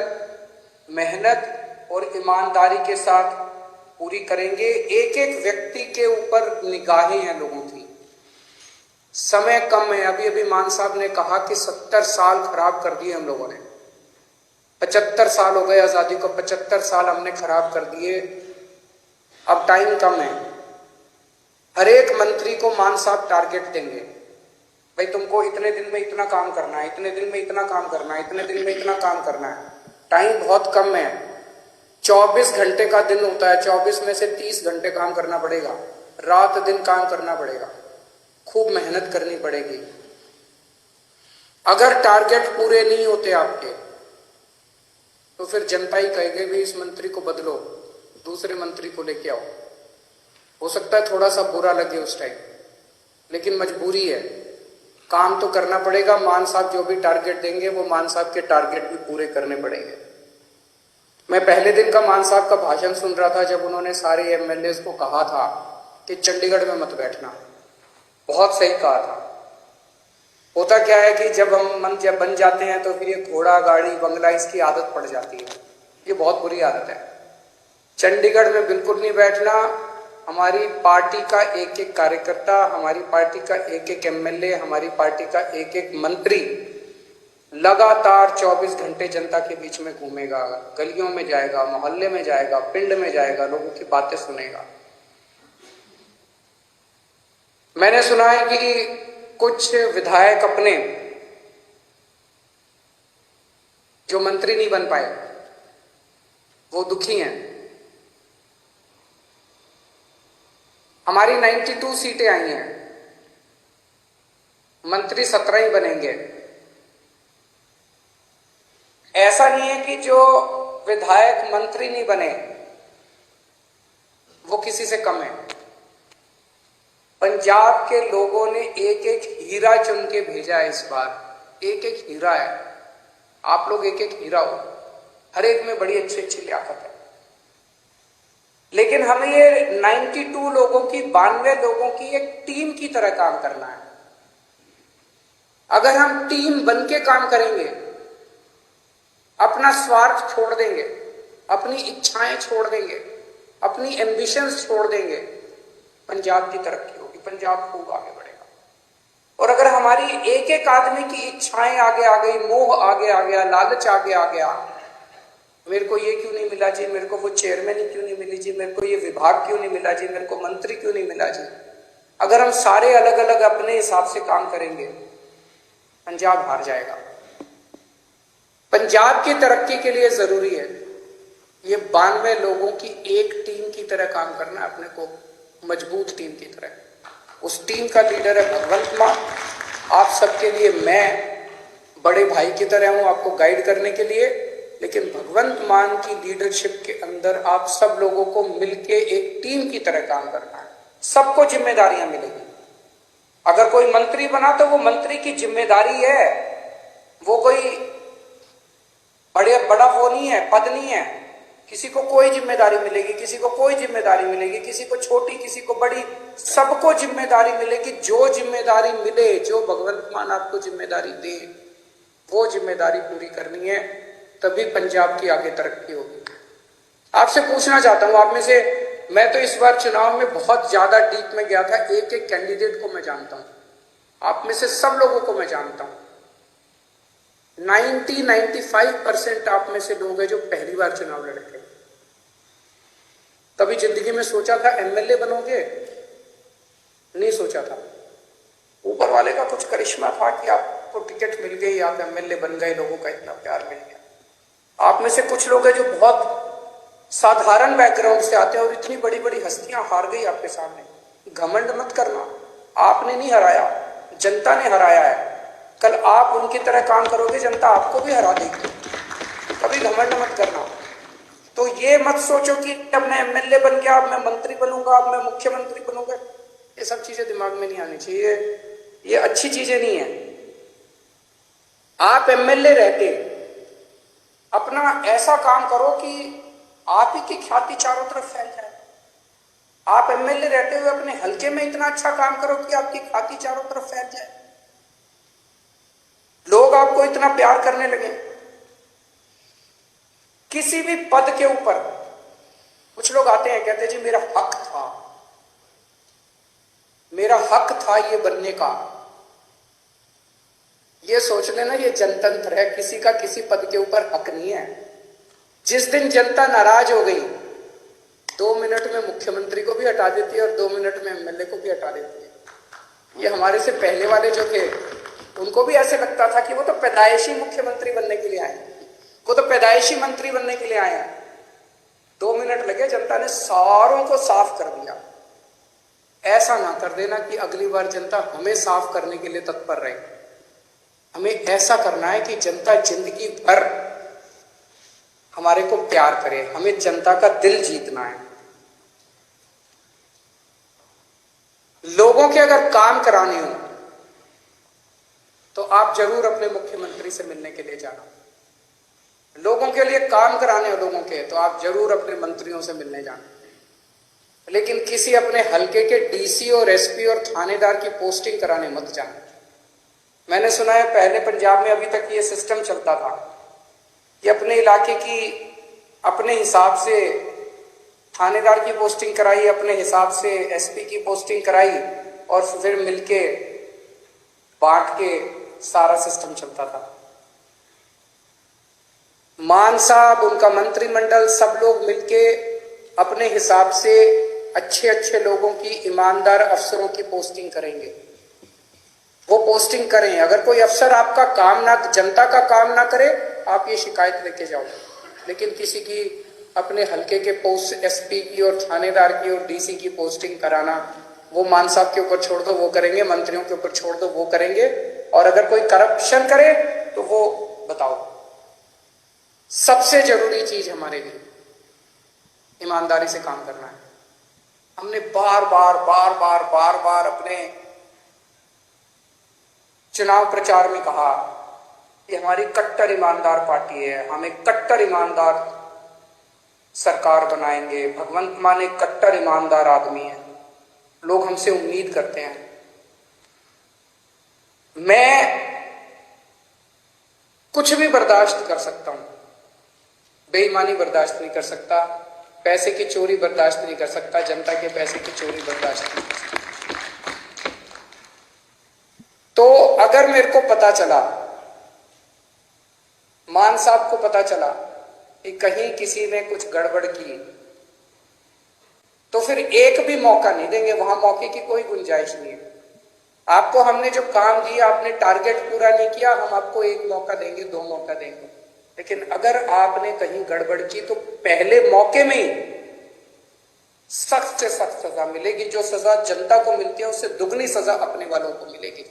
मेहनत और ईमानदारी के साथ पूरी करेंगे। एक एक व्यक्ति के ऊपर निगाहें हैं लोगों की, समय कम है। अभी मान साहब ने कहा कि 70 साल खराब कर दिए हम लोगों ने, 75 साल हो गए आजादी को, 75 साल हमने खराब कर दिए। अब टाइम कम है। हर एक मंत्री को मान साहब टारगेट देंगे, भाई तुमको इतने दिन में इतना काम करना है, इतने दिन में इतना काम करना है, इतने दिन में इतना काम करना है। टाइम बहुत कम है, 24 घंटे का दिन होता है, 24 में से 30 घंटे काम करना पड़ेगा, रात दिन काम करना पड़ेगा, खूब मेहनत करनी पड़ेगी। अगर टारगेट पूरे नहीं होते आपके, तो फिर जनता ही कहेगी भी इस मंत्री को बदलो, दूसरे मंत्री को लेके आओ। हो सकता है थोड़ा सा बुरा लगे उस टाइम, लेकिन मजबूरी है, काम तो करना पड़ेगा। मान साहब जो भी टारगेट देंगे वो मान साहब के टारगेट भी पूरे करने पड़ेंगे। मैं पहले दिन का मान साहब का भाषण सुन रहा था, जब उन्होंने सारे एमएलए को कहा था कि चंडीगढ़ में मत बैठना, बहुत सही कहा था। होता क्या है कि जब बन जाते हैं तो फिर ये घोड़ा गाड़ी बंगला इसकी आदत पड़ जाती है, ये बहुत बुरी आदत है। चंडीगढ़ में बिल्कुल नहीं बैठना। हमारी पार्टी का एक एक कार्यकर्ता, हमारी पार्टी का एक एक एमएलए, हमारी पार्टी का एक एक मंत्री लगातार 24 घंटे जनता के बीच में घूमेगा, गलियों में जाएगा, मोहल्ले में जाएगा, पिंड में जाएगा, लोगों की बातें सुनेगा। मैंने सुना है कि कुछ विधायक अपने जो मंत्री नहीं बन पाए वो दुखी हैं। हमारी 92 सीटें आई हैं, मंत्री 17 ही बनेंगे। ऐसा नहीं है कि जो विधायक मंत्री नहीं बने वो किसी से कम है। पंजाब के लोगों ने एक एक हीरा चुन के भेजा है इस बार, एक एक हीरा है। आप लोग एक एक हीरा हो, हर एक में बड़ी अच्छी अच्छी लियाकत है। लेकिन हमें ये 92 लोगों की, 92 लोगों की एक टीम की तरह काम करना है। अगर हम टीम बन के काम करेंगे, अपना स्वार्थ छोड़ देंगे, अपनी इच्छाएं छोड़ देंगे, अपनी एम्बिशंस छोड़ देंगे, पंजाब की तरक्की होगी, पंजाब खूब आगे बढ़ेगा। और अगर हमारी एक एक आदमी की इच्छाएं आगे आ गई, मोह आगे आ गया, लालच आगे आ गया, मेरे को ये क्यों नहीं मिला जी, मेरे को वो चेयरमैन ही क्यों नहीं मिली जी, मेरे को ये विभाग क्यों नहीं मिला जी, मेरे को मंत्री क्यों नहीं मिला जी, अगर हम सारे अलग अलग अपने हिसाब से काम करेंगे, पंजाब हार जाएगा। पंजाब की तरक्की के लिए जरूरी है ये 92 लोगों की एक टीम की तरह काम करना, अपने को मजबूत टीम की तरह। उस टीम का लीडर है भगवंत मान। आप सबके लिए मैं बड़े भाई की तरह हूं, आपको गाइड करने के लिए, लेकिन भगवंत मान की लीडरशिप के अंदर आप सब लोगों को मिलके एक टीम की तरह काम करना है। सबको जिम्मेदारियां मिलेगी। अगर कोई मंत्री बना तो वो मंत्री की जिम्मेदारी है, वो कोई बड़ा वो नहीं है, पद नहीं है। किसी को कोई जिम्मेदारी मिलेगी, किसी को कोई जिम्मेदारी मिलेगी, किसी को छोटी, किसी को बड़ी, सबको जिम्मेदारी मिलेगी। जो जिम्मेदारी मिले, जो भगवंत मान आपको जिम्मेदारी दे, वो जिम्मेदारी पूरी करनी है, तभी पंजाब की आगे तरक्की होगी। आपसे पूछना चाहता हूं, आप में से, मैं तो इस बार चुनाव में बहुत ज्यादा डीप में गया था, एक एक कैंडिडेट को मैं जानता हूं, आप में से सब लोगों को मैं जानता हूं। 90-95% आप में से लोग हैं जो पहली बार चुनाव लड़े। कभी जिंदगी में सोचा था एमएलए बनोगे? नहीं सोचा था। ऊपर वाले का कुछ करिश्मा था कि आपको टिकट मिल गई, आप एमएलए बन गए, लोगों का इतना प्यार मिल गया। आप में से कुछ लोग हैं जो बहुत साधारण बैकग्राउंड से आते हैं और इतनी बड़ी बड़ी हस्तियां हार गई आपके सामने। घमंड मत करना, आपने नहीं हराया, जनता ने हराया है। कल आप उनकी तरह काम करोगे, जनता आपको भी हरा देगी। कभी घमंड मत करना। तो ये मत सोचो कि अब मैं एमएलए बन गया, अब मैं मंत्री बनूंगा, अब मैं मुख्यमंत्री बनूंगा। ये सब चीजें दिमाग में नहीं आनी चाहिए, ये अच्छी चीजें नहीं है। आप एमएलए रहते अपना ऐसा काम करो कि आप ही की ख्याति चारों तरफ फैल जाए। आप एमएलए रहते हुए अपने हल्के में इतना अच्छा काम करो कि आपकी ख्याति चारों तरफ फैल जाए, लोग आपको इतना प्यार करने लगे। किसी भी पद के ऊपर कुछ लोग आते हैं, कहते हैं जी मेरा हक था ये बनने का। ये सोच लेना ये जनतंत्र है, किसी का किसी पद के ऊपर हक नहीं है। जिस दिन जनता नाराज हो गई, 2 मिनट में मुख्यमंत्री को भी हटा देती है और 2 मिनट में एमएलए को भी हटा देती है। ये हमारे से पहले वाले जो थे, उनको भी ऐसे लगता था कि वो तो पैदाइशी मुख्यमंत्री बनने के लिए आए, वो तो पैदाइशी मंत्री बनने के लिए आए हैं। 2 मिनट लगे, जनता ने सारों को साफ कर दिया। ऐसा ना कर देना कि अगली बार जनता हमें साफ करने के लिए तत्पर रहे। हमें ऐसा करना है कि जनता जिंदगी भर हमारे को प्यार करे, हमें जनता का दिल जीतना है। लोगों के अगर काम कराने हो तो आप जरूर अपने मुख्यमंत्री से मिलने के लिए जाना। लोगों के लिए काम कराने हो लोगों के, तो आप जरूर अपने मंत्रियों से मिलने जाना। लेकिन किसी अपने हल्के के डीसी और एसपी और थानेदार की पोस्टिंग कराने मत जाना। मैंने सुना है पहले पंजाब में अभी तक ये सिस्टम चलता था कि अपने इलाके की अपने हिसाब से थानेदार की पोस्टिंग कराई, अपने हिसाब से एसपी की पोस्टिंग कराई और फिर मिलके बांट के सारा सिस्टम चलता था। मान साहब, उनका मंत्रिमंडल, सब लोग मिलके अपने हिसाब से अच्छे अच्छे लोगों की, ईमानदार अफसरों की पोस्टिंग करेंगे। वो पोस्टिंग करें। अगर कोई अफसर आपका काम ना, जनता का काम ना करे, आप ये शिकायत लेके जाओ। लेकिन किसी की अपने हल्के के पोस्ट, एसपी की और थानेदार की और डीसी की पोस्टिंग कराना, वो मान साहब के ऊपर छोड़ दो, वो करेंगे। मंत्रियों के ऊपर छोड़ दो, वो करेंगे। और अगर कोई करप्शन करे तो वो बताओ। सबसे जरूरी चीज हमारे लिए ईमानदारी से काम करना है। हमने बार बार अपने चुनाव प्रचार में कहा कि हमारी कट्टर ईमानदार पार्टी है, हम एक कट्टर ईमानदार सरकार बनाएंगे। भगवंत मान एक कट्टर ईमानदार आदमी है, लोग हमसे उम्मीद करते हैं। मैं कुछ भी बर्दाश्त कर सकता हूं, बेईमानी बर्दाश्त नहीं कर सकता, पैसे की चोरी बर्दाश्त नहीं कर सकता, जनता के पैसे की चोरी बर्दाश्त नहीं कर सकता। तो अगर मेरे को पता चला, मान साहब को पता चला कि कहीं किसी ने कुछ गड़बड़ की, तो फिर एक भी मौका नहीं देंगे, वहां मौके की कोई गुंजाइश नहीं है। आपको हमने जो काम दिया, आपने टारगेट पूरा नहीं किया, हम आपको एक मौका देंगे, 2 मौका देंगे, लेकिन अगर आपने कहीं गड़बड़ की तो पहले मौके में ही सख्त से सख्त सजा मिलेगी। जो सजा जनता को मिलती है उससे दुगनी सजा अपने वालों को मिलेगी।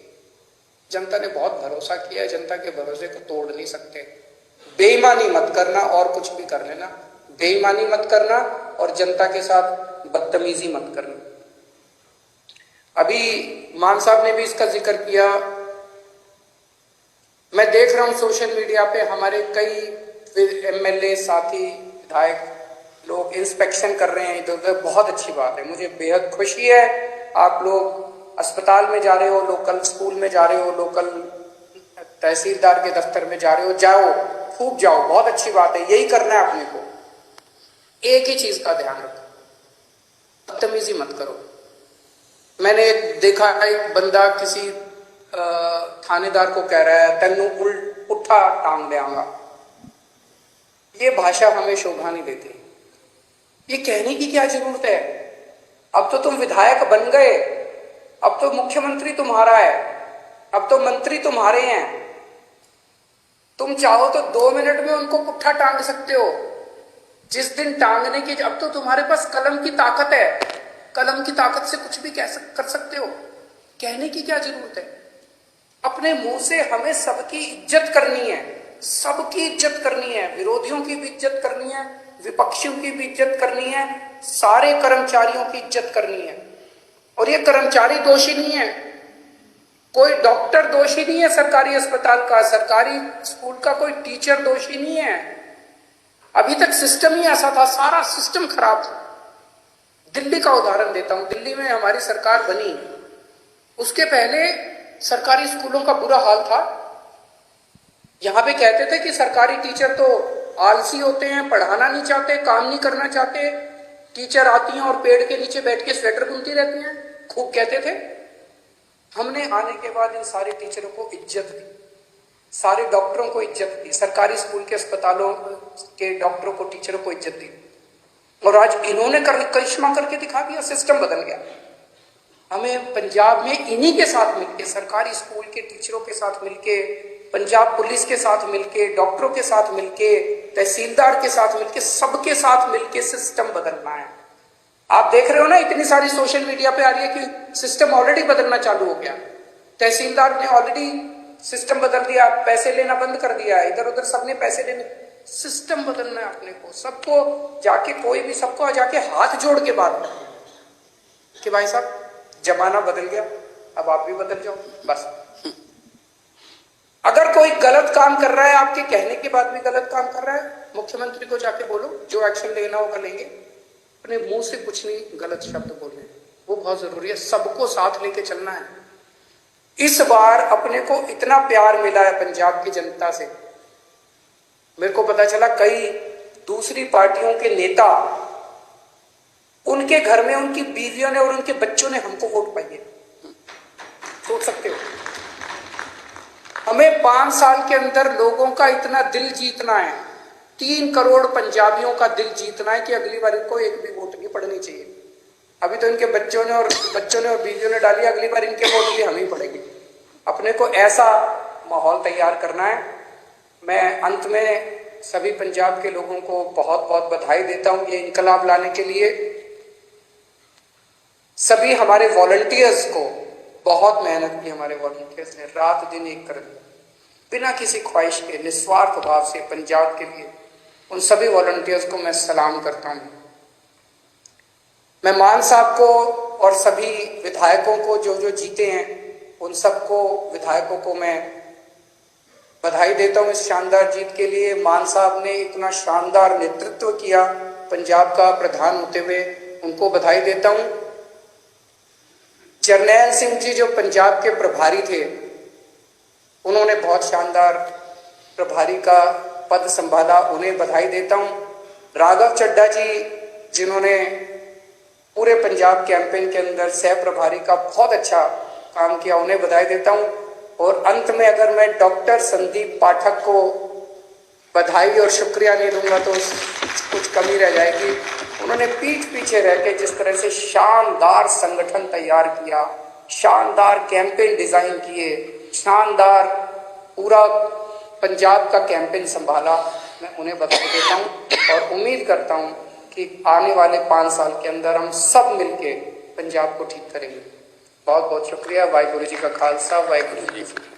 जनता ने बहुत भरोसा किया है, जनता के भरोसे को तोड़ नहीं सकते। बेईमानी मत करना, और कुछ भी कर लेना, बेईमानी मत करना और जनता के साथ बदतमीजी मत करना। अभी मान साहब ने भी इसका जिक्र किया। मैं देख रहा हूं सोशल मीडिया पे हमारे कई एमएलए साथी, विधायक लोग इंस्पेक्शन कर रहे हैं इधर उधर। बहुत अच्छी बात है, मुझे बेहद खुशी है। आप लोग अस्पताल में जा रहे हो, लोकल स्कूल में जा रहे हो, लोकल तहसीलदार के दफ्तर में जा रहे हो, जाओ, खूब जाओ, बहुत अच्छी बात है, यही करना है अपने को। एक ही चीज का ध्यान रखो, बदतमीजी मत करो। मैंने देखा एक बंदा किसी थानेदार को कह रहा है, तेनू उठा टांग देंगा। ये भाषा हमें शोभा नहीं देती। ये कहने की क्या जरूरत है? अब तो तुम विधायक बन गए, अब तो मुख्यमंत्री तुम्हारा है, अब तो मंत्री तुम्हारे हैं। तुम चाहो तो 2 मिनट में उनको पुट्ठा टांग सकते हो। जिस दिन टांगने की, अब तो तुम्हारे पास कलम की ताकत है, कलम की ताकत से कुछ भी कर सकते हो। कहने की क्या जरूरत है? अपने मुंह से हमें सबकी इज्जत करनी है, सबकी इज्जत करनी है, विरोधियों की भी इज्जत करनी है, विपक्षियों की भी इज्जत करनी है, सारे कर्मचारियों की इज्जत करनी है। और ये कर्मचारी दोषी नहीं है, कोई डॉक्टर दोषी नहीं है सरकारी अस्पताल का, सरकारी स्कूल का कोई टीचर दोषी नहीं है। अभी तक सिस्टम ही ऐसा था, सारा सिस्टम खराब था। दिल्ली का उदाहरण देता हूं, दिल्ली में हमारी सरकार बनी, उसके पहले सरकारी स्कूलों का बुरा हाल था। यहां पे कहते थे कि सरकारी टीचर तो आलसी होते हैं, पढ़ाना नहीं चाहते, काम नहीं करना चाहते। टीचर आती हैं और पेड़ के नीचे बैठ के स्वेटर बुनती रहती हैं, खूब कहते थे। हमने आने के बाद इन सारे टीचरों को इज्जत दी, सारे डॉक्टरों को इज्जत दी, सरकारी स्कूल के अस्पतालों के डॉक्टरों को, टीचरों को इज्जत दी। और आज इन्होंने करिश्मा करके दिखा दिया, सिस्टम बदल गया। हमें पंजाब में इन्हीं के साथ मिलके, सरकारी स्कूल के टीचरों के साथ मिलके, पंजाब पुलिस के साथ मिलके, डॉक्टरों के साथ मिलके, तहसीलदार के साथ मिलके, सबके साथ मिलके सिस्टम बदलना है। आप देख रहे हो ना, इतनी सारी सोशल मीडिया पे आ रही है कि सिस्टम ऑलरेडी बदलना चालू हो गया। तहसीलदार ने ऑलरेडी सिस्टम बदल दिया, पैसे लेना बंद कर दिया, इधर उधर सबने पैसे लेने। सिस्टम बदलना है अपने को, सबको जाके, कोई भी सबको जाके हाथ जोड़ के बात करनी कि भाई साहब जमाना बदल गया, अब आप भी बदल जाओ। बस अगर कोई गलत काम कर रहा है, आपके कहने के बाद भी गलत काम कर रहा है, मुख्यमंत्री को जाके बोलो, जो एक्शन लेना होगा लेंगे। अपने मुंह से कुछ नहीं गलत शब्द बोलने, वो बहुत जरूरी है। सबको साथ लेके चलना है। इस बार अपने को इतना प्यार मिला है पंजाब की जनता से। मेरे को पता चला कई दूसरी पार्टियों के नेता, उनके घर में उनकी बीवियों ने और उनके बच्चों ने हमको वोट पाई है। सोच सकते हो, हमें 5 साल के अंदर लोगों का इतना दिल जीतना है, 3 करोड़ पंजाबियों का दिल जीतना है कि अगली बार इनको एक भी वोट नहीं पड़नी चाहिए। अभी तो इनके बच्चों ने और बीवियों ने डाली, अगली बार इनके वोट भी हमें ही पड़ेगी। अपने को ऐसा माहौल तैयार करना है। मैं अंत में सभी पंजाब के लोगों को बहुत बहुत बधाई देता हूं ये इनकलाब लाने के लिए। सभी हमारे वॉलंटियर्स को, बहुत मेहनत की हमारे वॉलंटियर्स ने, रात दिन एक कर दिया, बिना किसी ख्वाहिश के, निस्वार्थ भाव से पंजाब के लिए। उन सभी वॉलंटियर्स को मैं सलाम करता हूं। मैं मान साहब को और सभी विधायकों को जो जीते हैं, उन सबको, विधायकों को मैं बधाई देता हूं इस शानदार जीत के लिए। मान साहब ने इतना शानदार नेतृत्व किया पंजाब का प्रधान होते हुए, उनको बधाई देता हूं। जरनैल सिंह जी जो पंजाब के प्रभारी थे, उन्होंने बहुत शानदार प्रभारी का पद संभाला, उन्हें बधाई देता हूं। राघव चड्ढा जी जिन्होंने पूरे पंजाब कैंपेन के अंदर सह प्रभारी का बहुत अच्छा काम किया, उन्हें बधाई देता हूं। और अंत में अगर मैं डॉक्टर संदीप पाठक को बधाई और शुक्रिया नहीं दूंगा तो कुछ कमी रह जाएगी। उन्होंने पीठ पीछे रह के जिस तरह से शानदार संगठन तैयार किया, शानदार कैंपेन डिजाइन किए, शानदार पूरा पंजाब का कैंपेन संभाला, मैं उन्हें बधाई देता हूं और उम्मीद करता हूं कि आने वाले 5 साल के अंदर हम सब मिलके पंजाब को ठीक करेंगे। बहुत बहुत शुक्रिया। वाहिगुरु जी का खालसा, वाहिगुरु जी की फतेह।